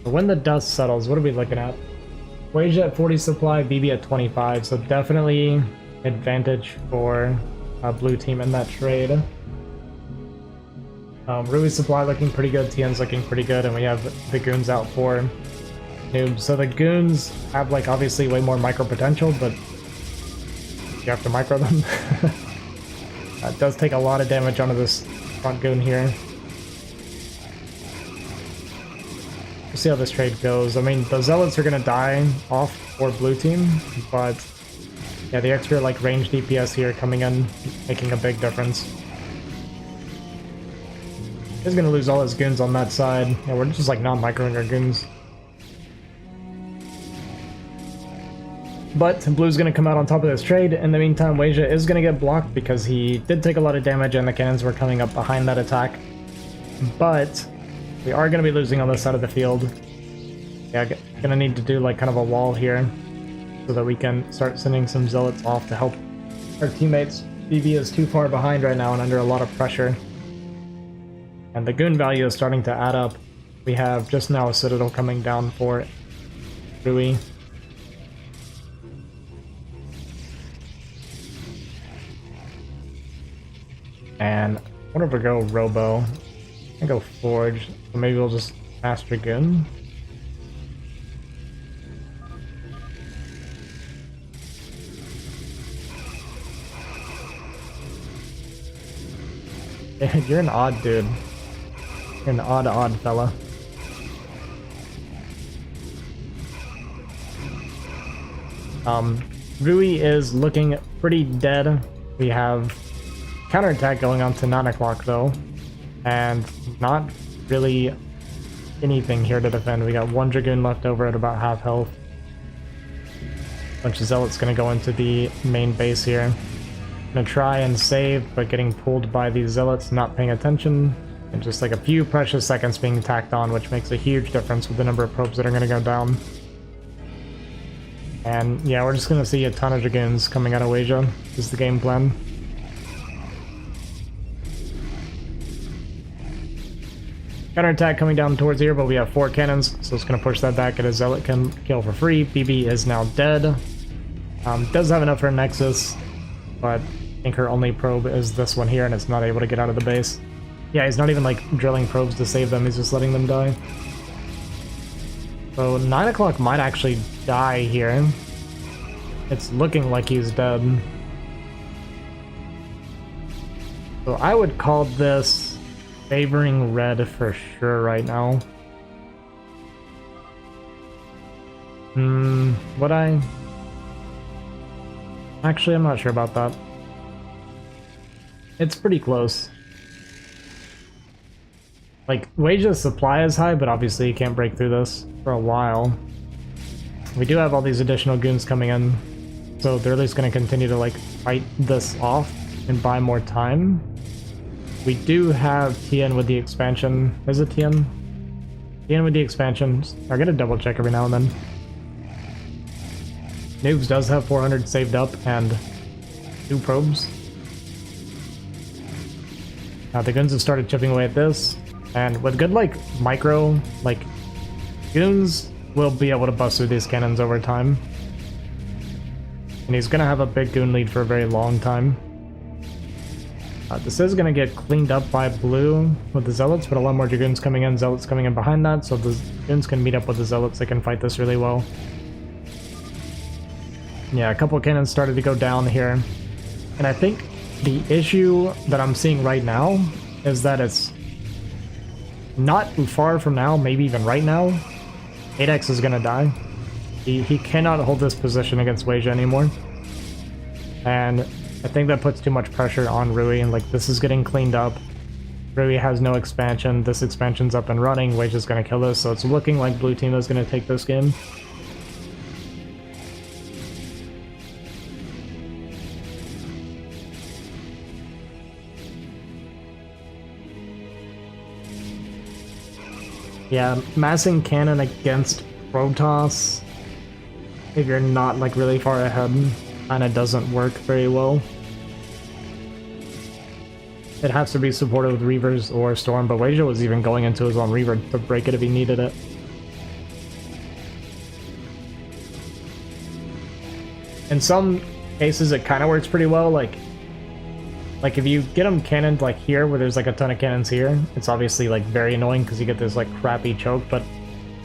When the dust settles, what are we looking at? Weijia at 40 supply, BB at 25, so definitely advantage for blue team in that trade. Rui's supply looking pretty good, Tian's looking pretty good, and we have the goons out for Noob. So the goons have like obviously way more micro potential, but you have to micro them. It does take a lot of damage onto this front goon here. We'll see how this trade goes. I mean, the Zealots are gonna die off for blue team, but yeah, the extra like range DPS here coming in, making a big difference. He's gonna lose all his goons on that side. Yeah, we're just like not microing our goons. But Blue's gonna come out on top of this trade. In the meantime, Weijia is gonna get blocked because he did take a lot of damage and the cannons were coming up behind that attack. But we are gonna be losing on this side of the field. Yeah, gonna need to do like kind of a wall here so that we can start sending some Zealots off to help our teammates. BB is too far behind right now and under a lot of pressure. And the goon value is starting to add up. We have just now a Citadel coming down for Rui. And what if we go Robo? I go Forge. So maybe we'll just Master Goon. You're an odd dude. You're an odd fella. Rui is looking pretty dead. We have counterattack going on to 9 o'clock though, and not really anything here to defend. We got 1 Dragoon left over at about half health. Bunch of Zealots gonna go into the main base here. Gonna try and save, but getting pulled by these Zealots, not paying attention, and just like a few precious seconds being tacked on, which makes a huge difference with the number of probes that are gonna go down. And yeah, we're just gonna see a ton of Dragoons coming out of Weijia, is the game plan. Counterattack coming down towards here, but we have 4 cannons, so it's going to push that back, and a Zealot can kill for free. BB is now dead. Does have enough for a Nexus, but I think her only probe is this one here, and it's not able to get out of the base. Yeah, he's not even like drilling probes to save them, he's just letting them die. So 9 o'clock might actually die here. It's looking like he's dead. So I would call this favoring red for sure right now. Would I? Actually, I'm not sure about that. It's pretty close. Like, Weijia's supply is high, but obviously you can't break through this for a while. We do have all these additional goons coming in, so they're at least going to continue to, like, fight this off and buy more time. We do have Tian with the expansion. Is it Tian? Tian with the expansion. I'm going to double check every now and then. Noobs does have 400 saved up and 2 probes. Now the goons have started chipping away at this. And with good, like, micro, like, goons will be able to bust through these cannons over time. And he's going to have a big goon lead for a very long time. This is going to get cleaned up by blue with the Zealots, but a lot more Dragoons coming in, Zealots coming in behind that, so the Dragoons can meet up with the Zealots, they can fight this really well. Yeah, a couple of cannons started to go down here. And I think the issue that I'm seeing right now is that it's not far from now, maybe even right now, 8X is going to die. He cannot hold this position against Weijia anymore. And I think that puts too much pressure on Rui, and like this is getting cleaned up. Rui has no expansion, this expansion's up and running, Weijia's going to kill this, so it's looking like blue team is going to take this game. Yeah, massing cannon against Protoss, if you're not like really far ahead, kinda doesn't work very well. It has to be supported with Reavers or Storm, but Weijia was even going into his own Reaver to break it if he needed it. In some cases it kinda works pretty well, like if you get them cannoned like here, where there's like a ton of cannons here, it's obviously like very annoying because you get this like crappy choke, but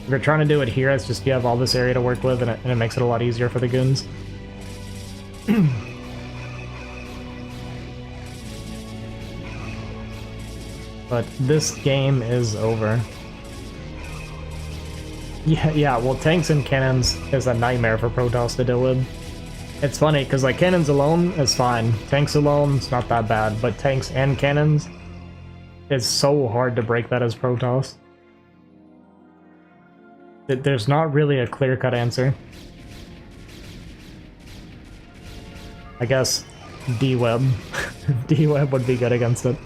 if you're trying to do it here, it's just you have all this area to work with, and it makes it a lot easier for the goons. But this game is over. Yeah, well, tanks and cannons is a nightmare for Protoss to deal with. It's funny, because like cannons alone is fine. Tanks alone, it's not that bad, but tanks and cannons, it's so hard to break that as Protoss. There's not really a clear-cut answer. I guess D-Web. D-Web would be good against it.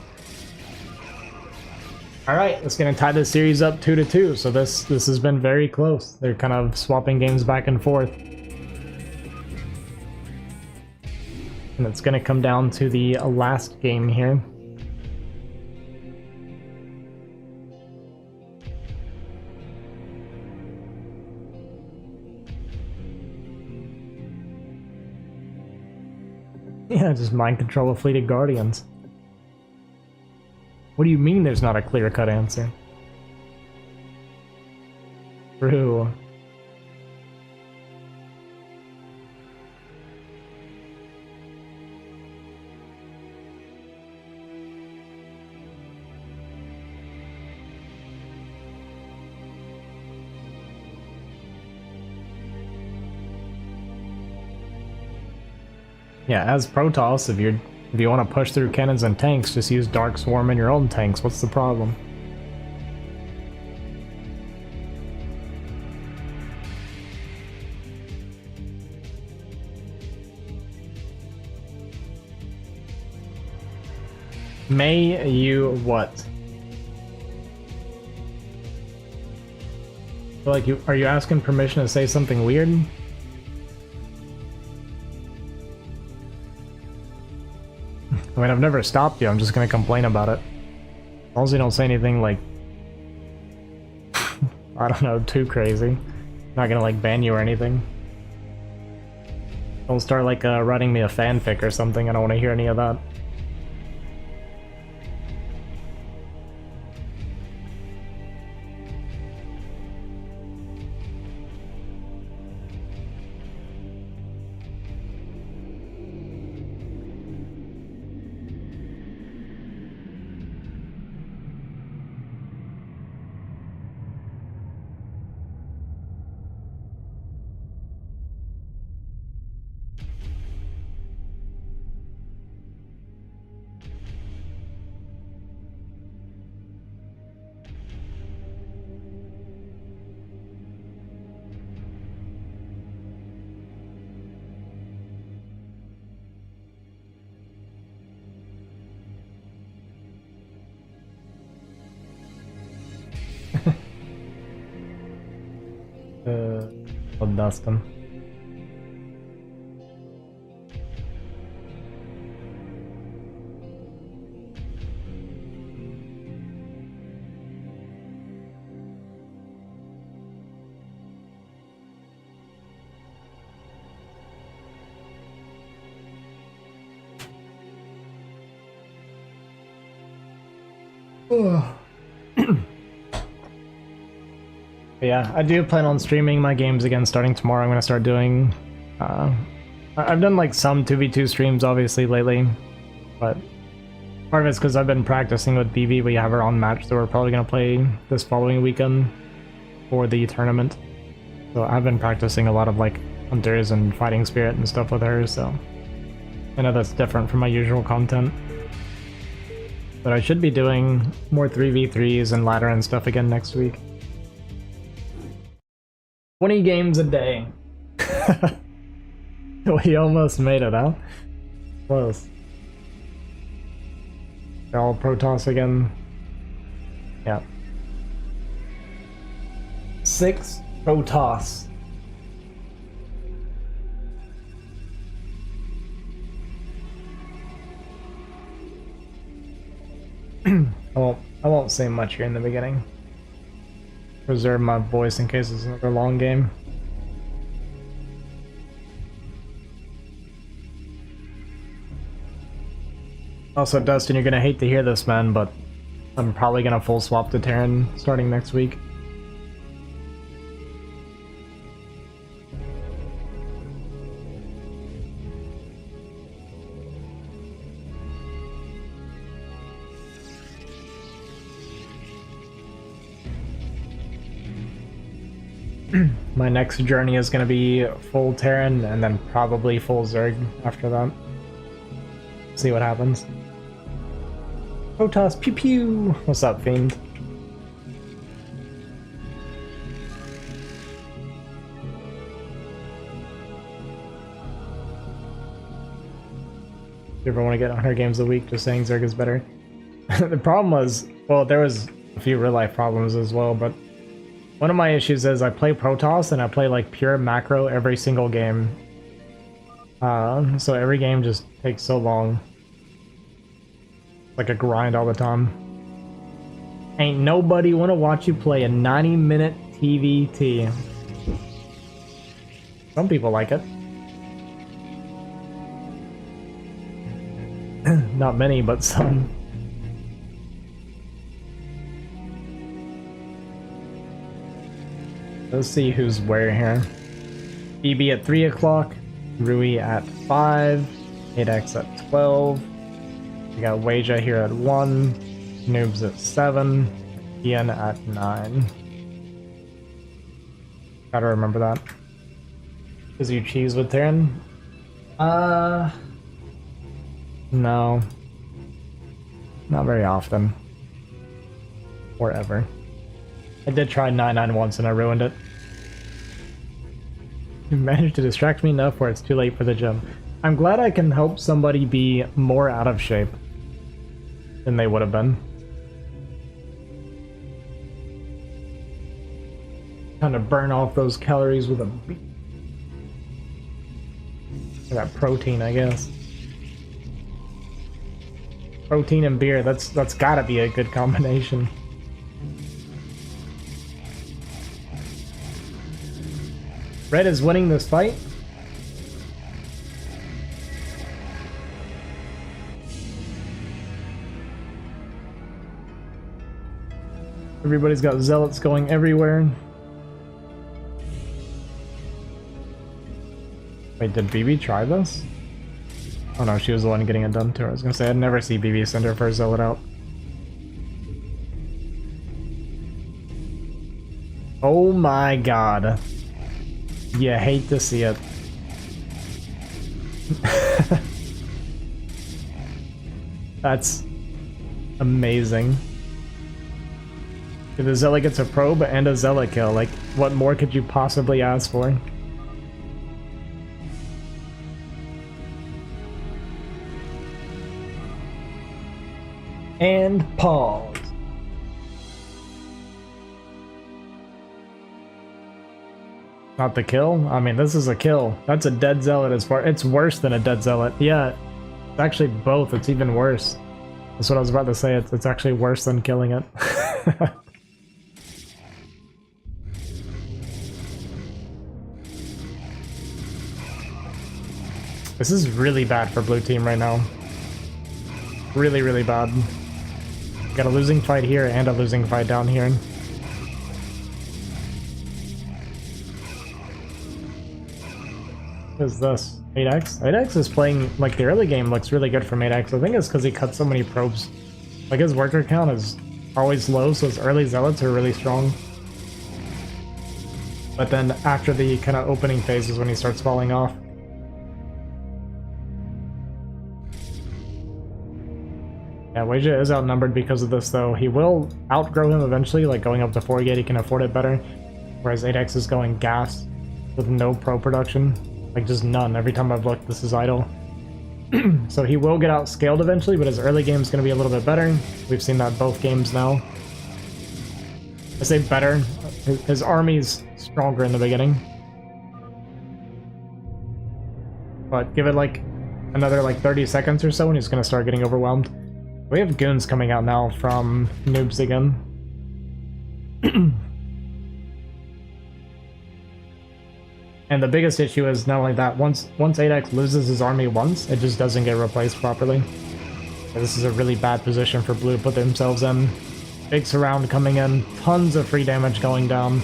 Alright, it's going to tie this series up 2-2, so this has been very close. They're kind of swapping games back and forth. And it's going to come down to the last game here. Yeah, just mind control a fleet of Guardians. What do you mean there's not a clear-cut answer? True. Yeah, as Protoss, if you want to push through cannons and tanks, just use Dark Swarm in your own tanks. What's the problem? May you what? Like, are you asking permission to say something weird? I mean, I've never stopped you, I'm just gonna complain about it. As long as you don't say anything, like, I don't know, too crazy. Not gonna like ban you or anything. Don't start like writing me a fanfic or something. I don't want to hear any of that. I'll dust him. Yeah, I do plan on streaming my games again starting tomorrow. I'm gonna start doing I've done like some 2v2 streams obviously lately, but part of it's because I've been practicing with BB. We have our own match that we're probably gonna play this following weekend for the tournament. So I've been practicing a lot of like hunters and fighting spirit and stuff with her, so I know that's different from my usual content. But I should be doing more 3v3s and ladder and stuff again next week. 20 games a day. We almost made it, huh? Close. All Protoss again. Yeah. 6 Protoss. I won't say much here in the beginning. Preserve my voice in case it's another long game. Also, Dustin, you're gonna hate to hear this, man, but I'm probably gonna full swap to Tian starting next week. My next journey is going to be full Terran and then probably full Zerg after that. See what happens. Protoss, pew pew! What's up, Fiend? If you ever want to get 100 games a week, just saying Zerg is better. The problem was, well, there was a few real life problems as well, but one of my issues is I play Protoss and I play like pure macro every single game. So every game just takes so long. Like a grind all the time. Ain't nobody wanna watch you play a 90-minute TVT. Some people like it. Not many, but some. Let's see who's where here. BB at 3 o'clock, Rui at 5, 8X at 12. We got Weijia here at 1, Noobs at 7, Tian at 9. Gotta remember that. Is you cheese with Tian? No. Not very often. Or ever. I did try 9-9 once and I ruined it. You managed to distract me enough where it's too late for the gym. I'm glad I can help somebody be more out of shape than they would have been. Kind of burn off those calories with a that protein, I guess. Protein and beer, that's gotta be a good combination. Red is winning this fight. Everybody's got zealots going everywhere. Wait, did BB try this? Oh no, she was the one getting it done to her. I was gonna say, I'd never see BB send her first zealot out. Oh my god. You hate to see it. That's amazing. The zealot gets a probe and a zealot kill. Like, what more could you possibly ask for? And pause. Not the kill? I mean, this is a kill. That's a dead zealot as far... It's worse than a dead zealot. Yeah, it's actually both. It's even worse. That's what I was about to say. It's actually worse than killing it. This is really bad for blue team right now. Really, really bad. Got a losing fight here and a losing fight down here. What is this? 8x? 8x is playing, like, the early game looks really good from 8x. I think it's because he cut so many probes. Like, his worker count is always low, so his early zealots are really strong. But then after the kind of opening phase is when he starts falling off. Yeah, Weijia is outnumbered because of this, though. He will outgrow him eventually, like going up to 4 gate, he can afford it better. Whereas 8x is going gas with no pro production. Like, just none. Every time I've looked, this is idle. So he will get outscaled eventually, but his early game is going to be a little bit better. We've seen that both games now. I say better. His army's stronger in the beginning. But give it, like, another, like, 30 seconds or so, and he's going to start getting overwhelmed. We have goons coming out now from Noobs again. And the biggest issue is not only that, once 8x loses his army once, it just doesn't get replaced properly. So this is a really bad position for blue to put themselves in. Big surround coming in, tons of free damage going down.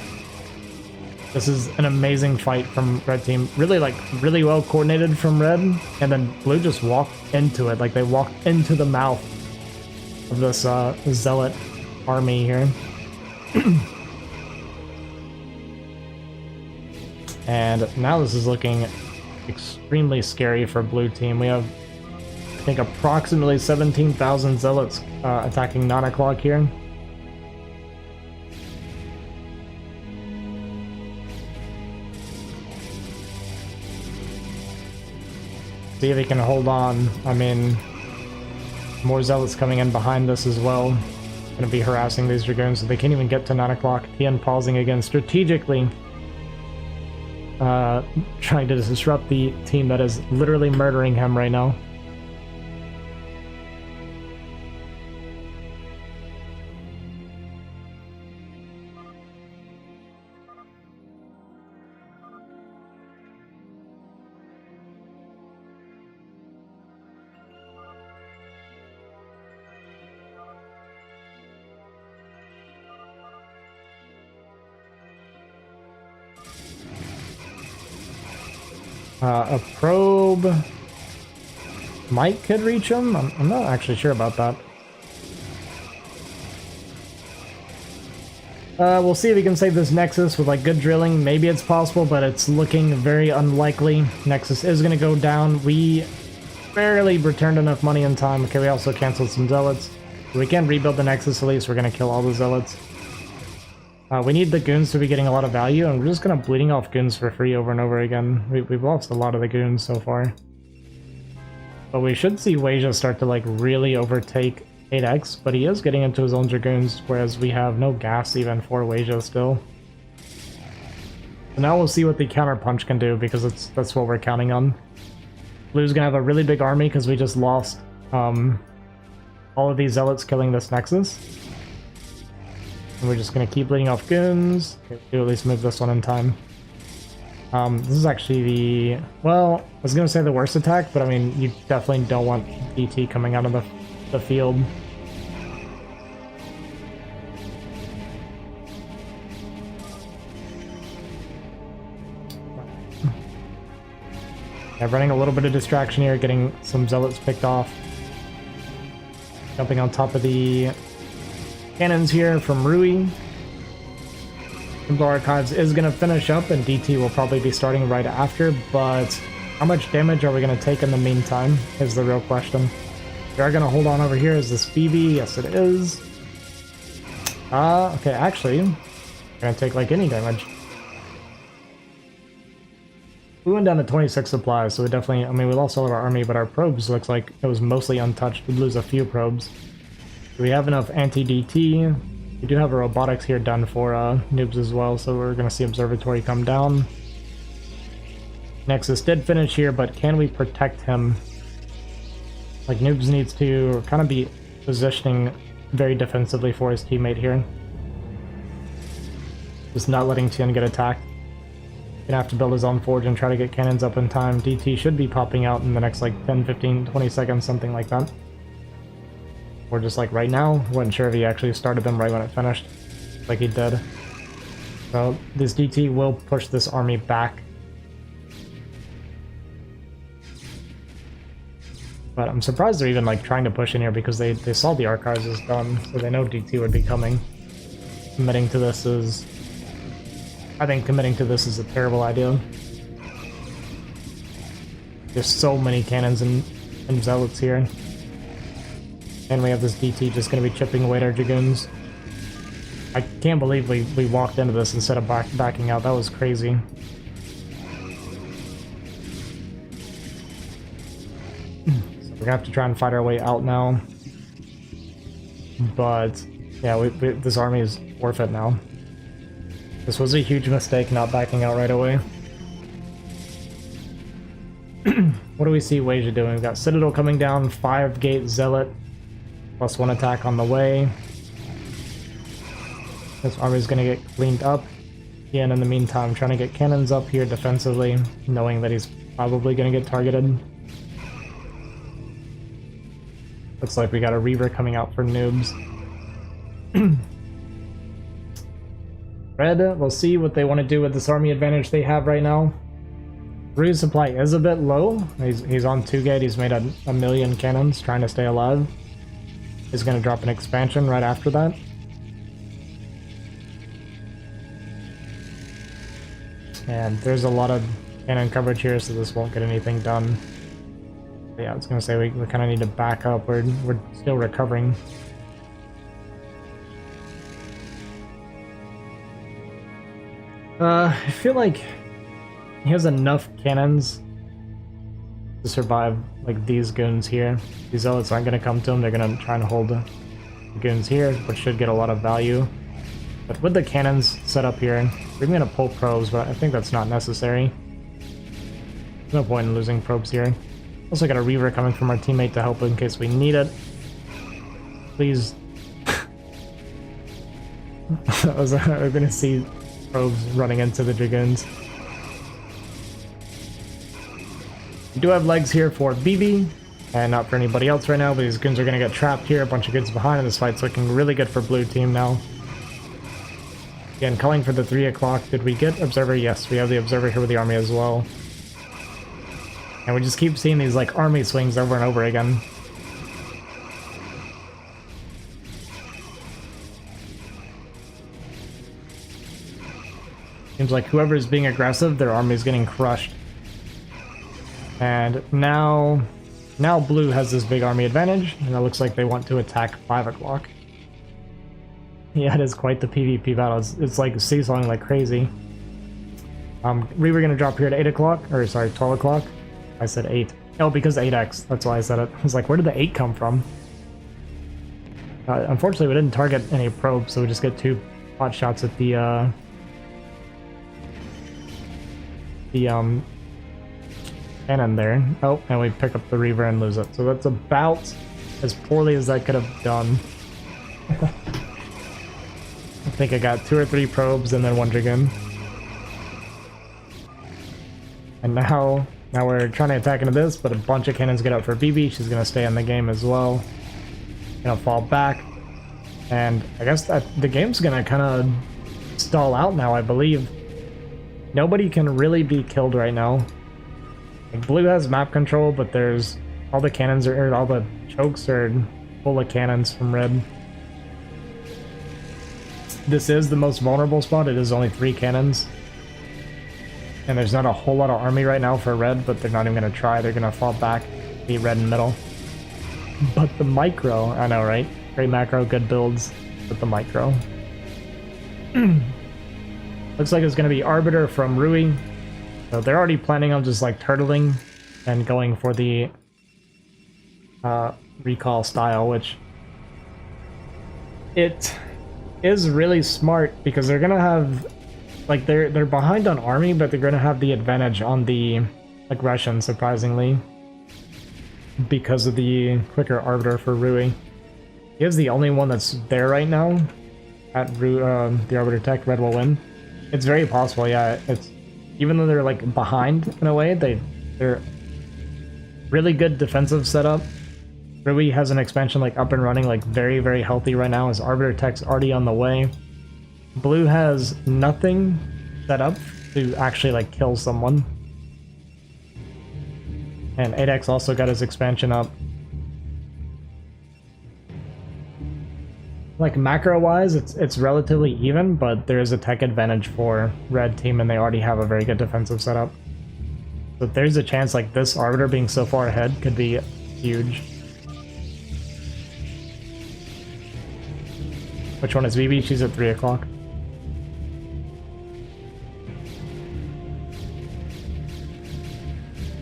This is an amazing fight from red team. Really, like, really well coordinated from red, and then blue just walked into it. Like, they walked into the mouth of this zealot army here. And now this is looking extremely scary for blue team. We have, I think, approximately 17,000 zealots attacking 9 o'clock here. See if he can hold on. I mean, more zealots coming in behind this as well. Gonna be harassing these dragoons, so they can't even get to 9 o'clock. Tian pausing again strategically. Trying to disrupt the team that is literally murdering him right now. A probe could reach him? I'm not actually sure about that. We'll see if we can save this Nexus with, like, good drilling. Maybe it's possible, but it's looking very unlikely. Nexus is going to go down. We barely returned enough money in time. Okay, we also canceled some zealots. If we can rebuild the Nexus, at least we're going to kill all the zealots. We need the goons to be getting a lot of value, and we're just kind of bleeding off goons for free over and over again. We've lost a lot of the goons so far. But we should see Weijia start to, like, really overtake 8x, but he is getting into his own dragoons, whereas we have no gas even for Weijia still. So now we'll see what the counterpunch can do, because that's what we're counting on. Blue's gonna have a really big army because we just lost all of these zealots killing this Nexus. And we're just going to keep bleeding off goons. Okay, we'll at least move this one in time. This is actually the, well, I was gonna say the worst attack, but I mean, you definitely don't want DT coming out of the field. Yeah, running a little bit of distraction here, getting some zealots picked off. Jumping on top of the cannons here from Rui. Templar Archives is going to finish up, and DT will probably be starting right after, but how much damage are we going to take in the meantime is the real question. We are going to hold on over here. Is this BB? Yes, it is. Okay, actually, I'm going to take like any damage. We went down to 26 supplies, so we definitely, I mean, we lost all of our army, but our probes looks like it was mostly untouched. We'd lose a few probes. We have enough anti-DT. We do have a robotics here done for noobs as well, so we're going to see Observatory come down. Nexus did finish here, but can we protect him? Like, noobs needs to kind of be positioning very defensively for his teammate here. Just not letting Tian get attacked. Gonna have to build his own forge and try to get cannons up in time. DT should be popping out in the next like 10, 15, 20 seconds, something like that. Or just like right now. Wasn't sure if he actually started them right when it finished. Like he did. So this DT will push this army back. But I'm surprised they're even like trying to push in here because they saw the archives is done, so they know DT would be coming. Committing to this is... I think committing to this is a terrible idea. There's so many cannons and zealots here. And we have this DT just going to be chipping away at our dragoons. I can't believe we walked into this instead of backing out. That was crazy. So we're going to have to try and fight our way out now. But yeah, this army is forfeit now. This was a huge mistake not backing out right away. What do we see Weijia doing? We've got Citadel coming down, 5-gate Zealot, +1 attack on the way. This army's gonna get cleaned up. Tian, in the meantime, trying to get cannons up here defensively, knowing that he's probably gonna get targeted. Looks like we got a Reaver coming out for noobs. Red, we'll see what they want to do with this army advantage they have right now. Rui's supply is a bit low. He's on 2-gate. He's made a million cannons trying to stay alive. He's going to drop an expansion right after that. And there's a lot of cannon coverage here, so this won't get anything done. But yeah, I was going to say we kind of need to back up. We're still recovering. I feel like he has enough cannons to survive, like, these goons here. These zealots aren't going to come to him. They're going to try and hold the goons here, which should get a lot of value. But with the cannons set up here, we're going to pull probes, but I think that's not necessary. There's no point in losing probes here. Also got a Reaver coming from our teammate to help in case we need it. Please. We're going to see probes running into the dragoons. We do have legs here for BB, and not for anybody else right now, but these goons are going to get trapped here. A bunch of goods behind, and this fight's looking really good for blue team now. Again, calling for the 3 o'clock. Did we get Observer? Yes, we have the Observer here with the army as well. And we just keep seeing these like army swings over and over again. Seems like whoever's being aggressive, their army is getting crushed. And now blue has this big army advantage, and it looks like they want to attack 5 o'clock. Yeah, it is quite the PvP battle. It's like seesawing like crazy. We were gonna drop here at 8 o'clock, or sorry, 12 o'clock. I said 8. Oh, because 8x. That's why I said it. I was like, where did the 8 come from? Unfortunately, we didn't target any probes, so we just get 2 pot shots at the cannon there. Oh, and we pick up the Reaver and lose it. So that's about as poorly as I could have done. I think I got 2 or 3 probes and then 1 dragoon. And now we're trying to attack into this, but a bunch of cannons get out for BB. She's gonna stay in the game as well. Gonna fall back. And I guess that the game's gonna kind of stall out now, I believe. Nobody can really be killed right now. Like, blue has map control, but there's all the cannons are, or all the chokes are full of cannons from red. This is the most vulnerable spot. It is only 3 cannons. And there's not a whole lot of army right now for red, but they're not even going to try. They're going to fall back, be red in middle. But the micro, I know, right? Great macro, good builds, but the micro. Looks like it's going to be Arbiter from Rui. So they're already planning on just like turtling and going for the recall style, which it is really smart because they're going to have, like, they're behind on army, but they're going to have the advantage on the aggression, surprisingly, because of the quicker Arbiter for Rui. He is the only one that's there right now at the Arbiter tech. Red will win. It's very possible, yeah. It's even though they're like behind in a way, they're really good defensive setup. Rui has an expansion like up and running, like very, very healthy right now. His Arbiter tech's already on the way. Blue has nothing set up to actually like kill someone. And 8X also got his expansion up. Like macro-wise, it's relatively even, but there is a tech advantage for red team, and they already have a very good defensive setup. So there's a chance like this Arbiter being so far ahead could be huge. Which one is BB? She's at 3 o'clock.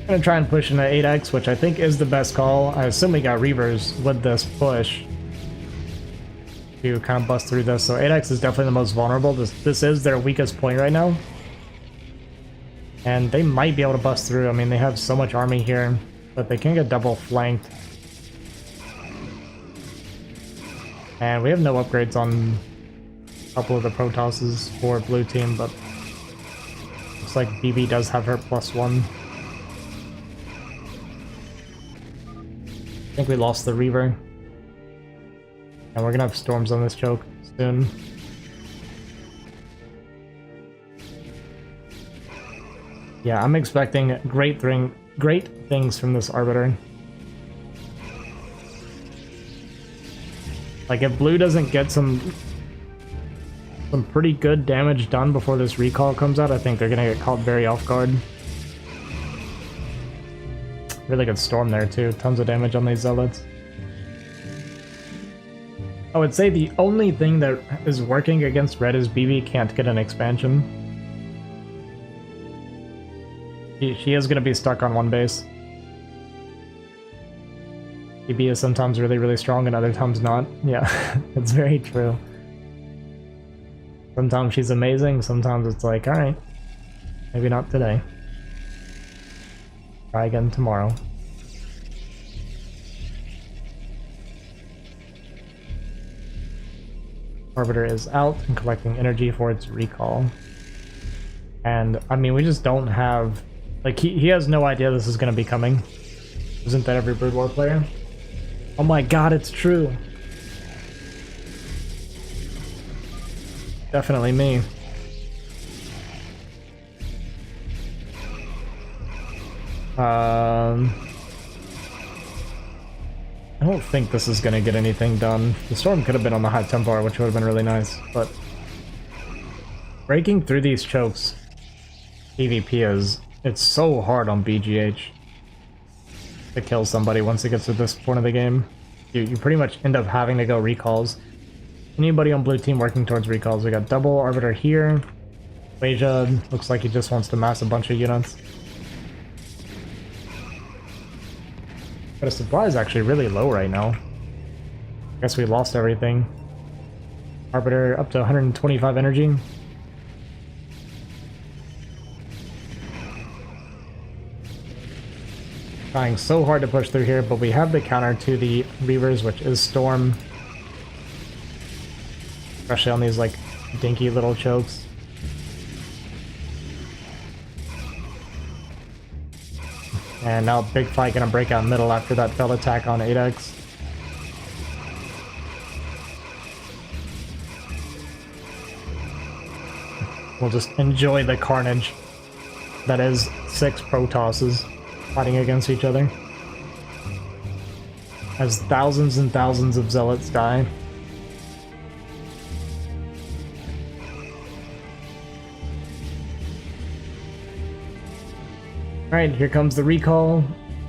I'm gonna try and push into 8X, which I think is the best call. I assume we got Reavers with this push to kind of bust through this. So 8X is definitely the most vulnerable. This is their weakest point right now. And they might be able to bust through. I mean, they have so much army here, but they can get double flanked. And we have no upgrades on a couple of the Protosses for blue team, but looks like BB does have her +1. I think we lost the Reaver. And we're gonna have storms on this choke soon. Yeah, I'm expecting great things from this Arbiter. Like, if blue doesn't get some pretty good damage done before this recall comes out, I think they're gonna get caught very off guard. Really good storm there too, tons of damage on these zealots. I would say the only thing that is working against red is BB can't get an expansion. She is going to be stuck on one base. BB is sometimes really, really strong and other times not. Yeah, it's very true. Sometimes she's amazing, sometimes it's like, alright, maybe not today. Try again tomorrow. Arbiter is out and collecting energy for its recall. And, I mean, we just don't have... Like, he has no idea this is going to be coming. Isn't that every Brood War player? Oh my god, it's true! Definitely me. I don't think this is going to get anything done. The storm could have been on the high Templar, which would have been really nice, but breaking through these chokes PvP it's so hard on BGH to kill somebody once it gets to this point of the game. You pretty much end up having to go recalls. Anybody on blue team working towards recalls? We got double Arbiter here. Weijia looks like he just wants to mass a bunch of units. But his supply is actually really low right now. Guess we lost everything. Arbiter up to 125 energy. Trying so hard to push through here, but we have the counter to the Reavers, which is Storm. Especially on these, like, dinky little chokes. And now big fight gonna break out middle after that failed attack on 8x. We'll just enjoy the carnage that is 6 Protosses fighting against each other. As thousands and thousands of Zealots die. Alright, here comes the recall.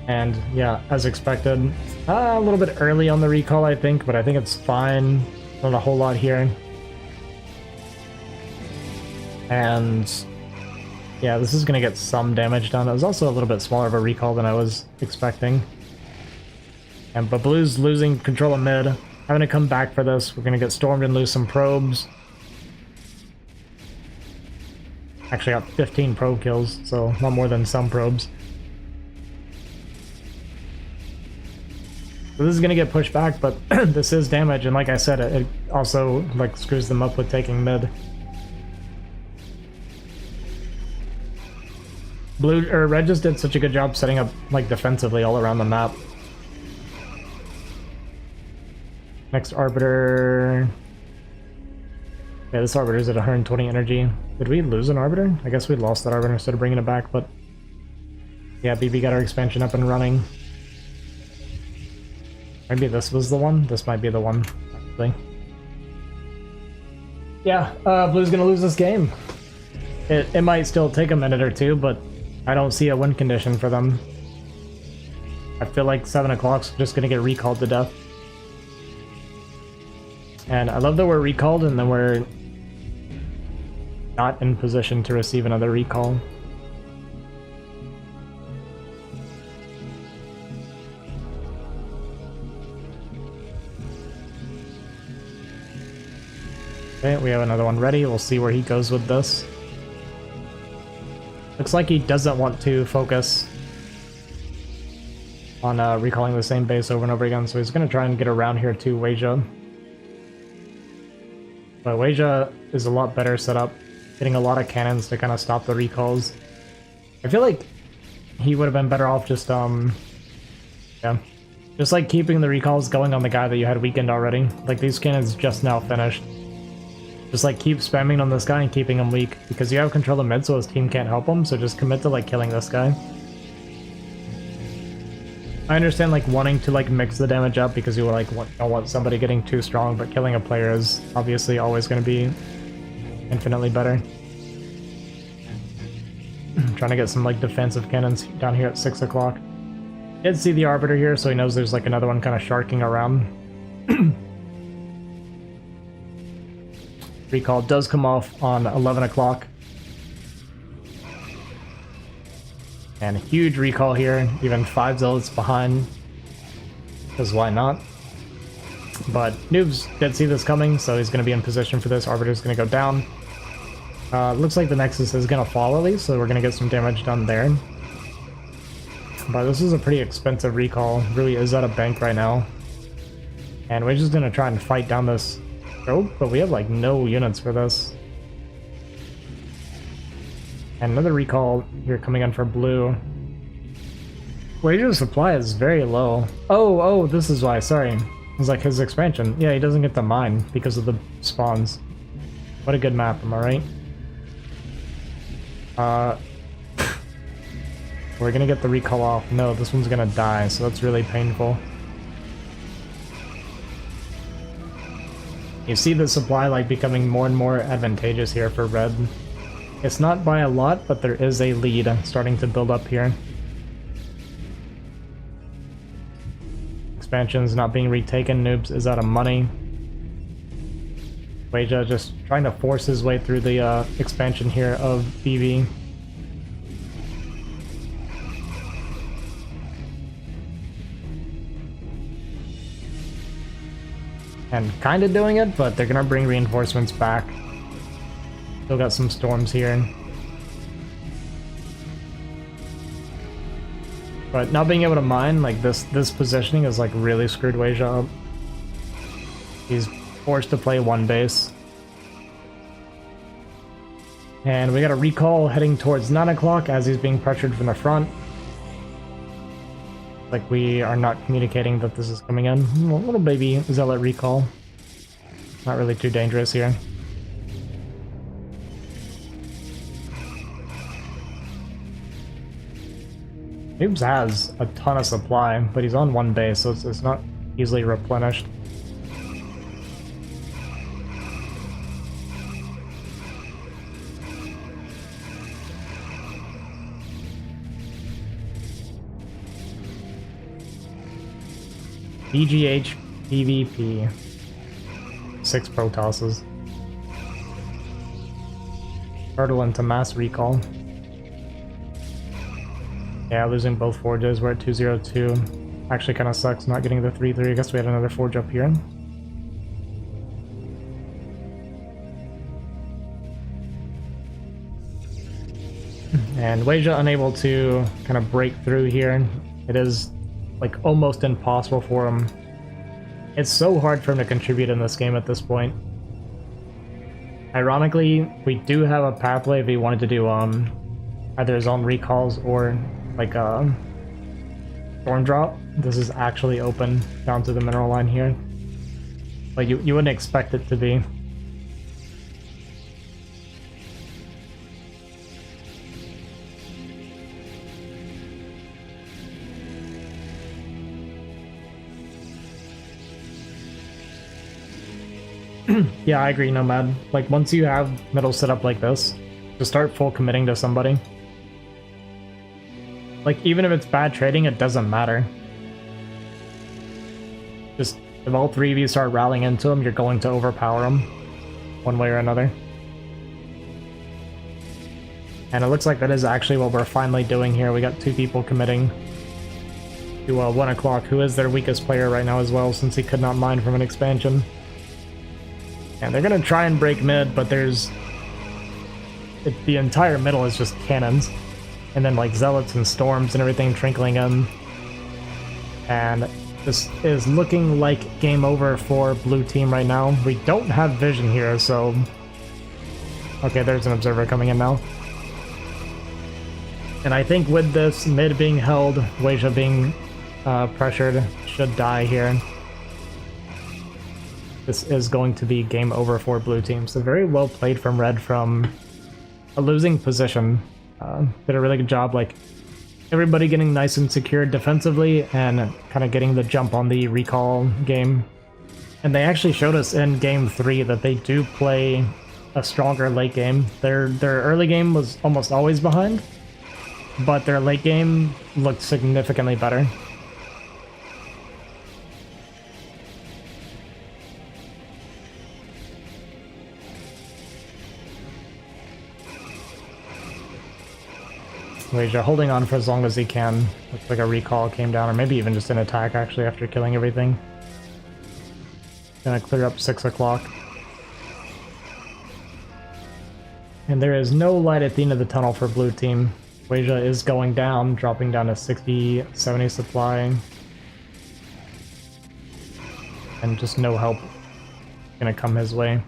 And yeah, as expected. A little bit early on the recall, I think, but I think it's fine. Not a whole lot here. And yeah, this is going to get some damage done. It was also a little bit smaller of a recall than I was expecting. But Blue's losing control of mid. Having to come back for this. We're going to get stormed and lose some probes. Actually got 15 probe kills, so not more than some probes. So this is going to get pushed back, but this is damage, and like I said, it also like screws them up with taking mid. Red just did such a good job setting up like defensively all around the map. Next Arbiter. Yeah, this Arbiter's at 120 energy. Did we lose an Arbiter? I guess we lost that Arbiter instead of bringing it back, but yeah, BB got our expansion up and running. Maybe this was the one? This might be the one, actually. Yeah, Blue's gonna lose this game. It might still take a minute or two, but I don't see a win condition for them. I feel like 7 o'clock's just gonna get recalled to death. And I love that we're recalled and then we're not in position to receive another recall. Okay, we have another one ready. We'll see where he goes with this. Looks like he doesn't want to focus on recalling the same base over and over again, so he's going to try and get around here to Weijia. But Weijia is a lot better set up, getting a lot of cannons to kind of stop the recalls. I feel like he would have been better off just, yeah, just like keeping the recalls going on the guy that you had weakened already. Like, these cannons just now finished. Just like keep spamming on this guy and keeping him weak, because you have control of mid so his team can't help him, so just commit to like killing this guy. I understand like wanting to like mix the damage up because you like don't want somebody getting too strong, but killing a player is obviously always going to be infinitely better. I'm trying to get some like defensive cannons down here at 6 o'clock. Did see the Arbiter here, so he knows there's like another one kind of sharking around. Recall does come off on 11 o'clock. And a huge recall here, even 5 zealots behind. Because why not? But Noobs did see this coming, so he's going to be in position for this. Arbiter's going to go down. Looks like the Nexus is going to fall at least, so we're going to get some damage done there. But this is a pretty expensive recall. Really is at a bank right now. And we're just going to try and fight down this probe, but we have like no units for this. And another recall here coming in for blue. Weijia's supply is very low. Oh, this is why, sorry. It's like his expansion. Yeah, he doesn't get the mine because of the spawns. What a good map, am I right? We're gonna get the recall off. No, this one's gonna die, so that's really painful. You see the supply like becoming more and more advantageous here for red. It's not by a lot, but there is a lead starting to build up here. Expansion's not being retaken. Noobs is out of money. Weijia just trying to force his way through the expansion here of BB. And kind of doing it, but they're gonna bring reinforcements back. Still got some storms here. But not being able to mine, like this positioning is like really screwed Weijia up. He's forced to play one base. And we got a recall heading towards 9 o'clock as he's being pressured from the front. Like we are not communicating that this is coming in. A little baby zealot recall. Not really too dangerous here. Noobs has a ton of supply, but he's on one base, so it's not easily replenished. BGH PvP. 6 Protosses. Turtle into mass recall. Yeah, losing both forges. We're at 202. Actually kind of sucks not getting the 3-3. I guess we had another forge up here. And Weijia unable to kind of break through here. It is like almost impossible for him. It's so hard for him to contribute in this game at this point. Ironically, we do have a pathway if he wanted to do either his own recalls or like a storm drop. This is actually open down to the mineral line here. But you wouldn't expect it to be. Yeah, I agree, Nomad. Like, once you have middle set up like this, just start full committing to somebody. Like, even if it's bad trading, it doesn't matter. Just, if all three of you start rallying into him, you're going to overpower him, one way or another. And it looks like that is actually what we're finally doing here. We got 2 people committing to 1 o'clock, who is their weakest player right now as well, since he could not mine from an expansion. And they're gonna try and break mid, but the entire middle is just cannons. And then like zealots and storms and everything trickling in. And this is looking like game over for blue team right now. We don't have vision here, so... Okay, there's an observer coming in now. And I think with this mid being held, Weijia being pressured, should die here. This is going to be game over for blue team. So very well played from red from a losing position. Did a really good job, like everybody getting nice and secure defensively and kind of getting the jump on the recall game. And they actually showed us in game 3 that they do play a stronger late game. Their early game was almost always behind, but their late game looked significantly better. Weijia holding on for as long as he can. Looks like a recall came down, or maybe even just an attack actually after killing everything. Gonna clear up 6 o'clock. And there is no light at the end of the tunnel for blue team. Weijia is going down, dropping down to 60, 70 supply. And just no help gonna come his way.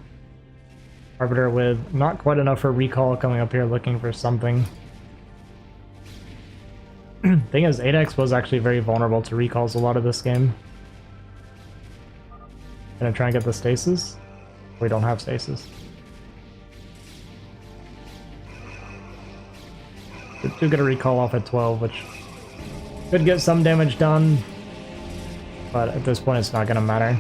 Arbiter with not quite enough for recall coming up here looking for something. Thing is, 8X was actually very vulnerable to recalls a lot of this game. Gonna try and get the stasis? We don't have stasis. We do get a recall off at 12, which could get some damage done, but at this point it's not gonna matter.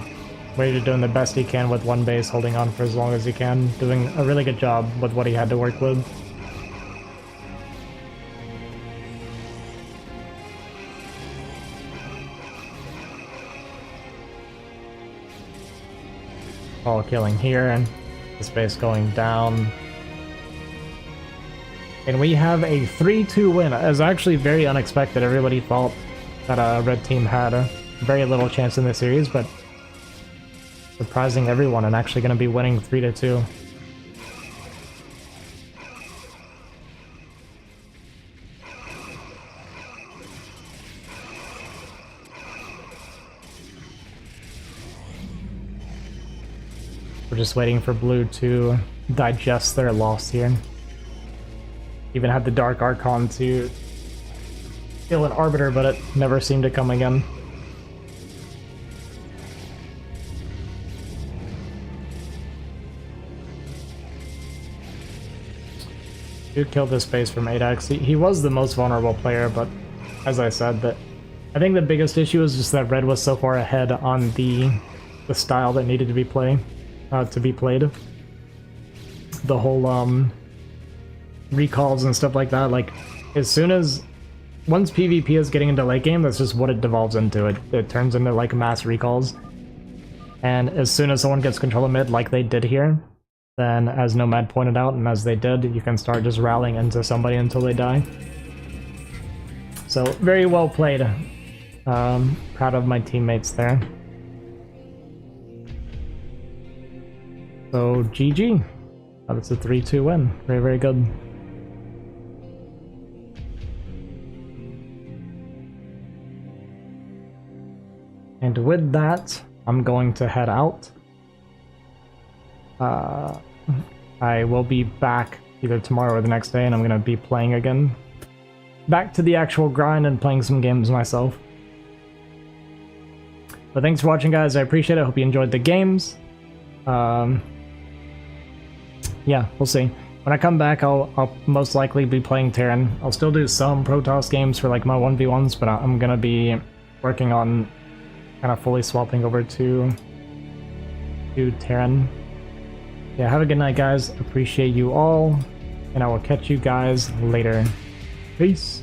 Weijia doing the best he can with one base, holding on for as long as he can, doing a really good job with what he had to work with. All killing here, and this base going down. And we have a 3-2 win. It was actually very unexpected. Everybody thought that red team had a very little chance in this series, but surprising everyone and actually going to be winning 3-2. We're just waiting for blue to digest their loss here. Even had the Dark Archon to kill an Arbiter, but it never seemed to come again. Should kill this base from 8x. He was the most vulnerable player, but as I said, I think the biggest issue is just that red was so far ahead on the style that needed to be played. The whole recalls and stuff like that. Like, once PvP is getting into late game, that's just what it devolves into. It turns into like mass recalls. And as soon as someone gets control of mid, like they did here, then as Nomad pointed out, and as they did, you can start just rallying into somebody until they die. So very well played. Proud of my teammates there. So GG. Oh, that's a 3-2 win. Very, very good. And with that, I'm going to head out. I will be back either tomorrow or the next day, and I'm going to be playing again. Back to the actual grind and playing some games myself. But thanks for watching, guys. I appreciate it. I hope you enjoyed the games. Yeah, we'll see. When I come back, I'll most likely be playing Tian. I'll still do some Protoss games for like my 1v1s, but I'm gonna be working on kind of fully swapping over to Tian. Yeah, have a good night, guys. Appreciate you all, and I will catch you guys later. Peace.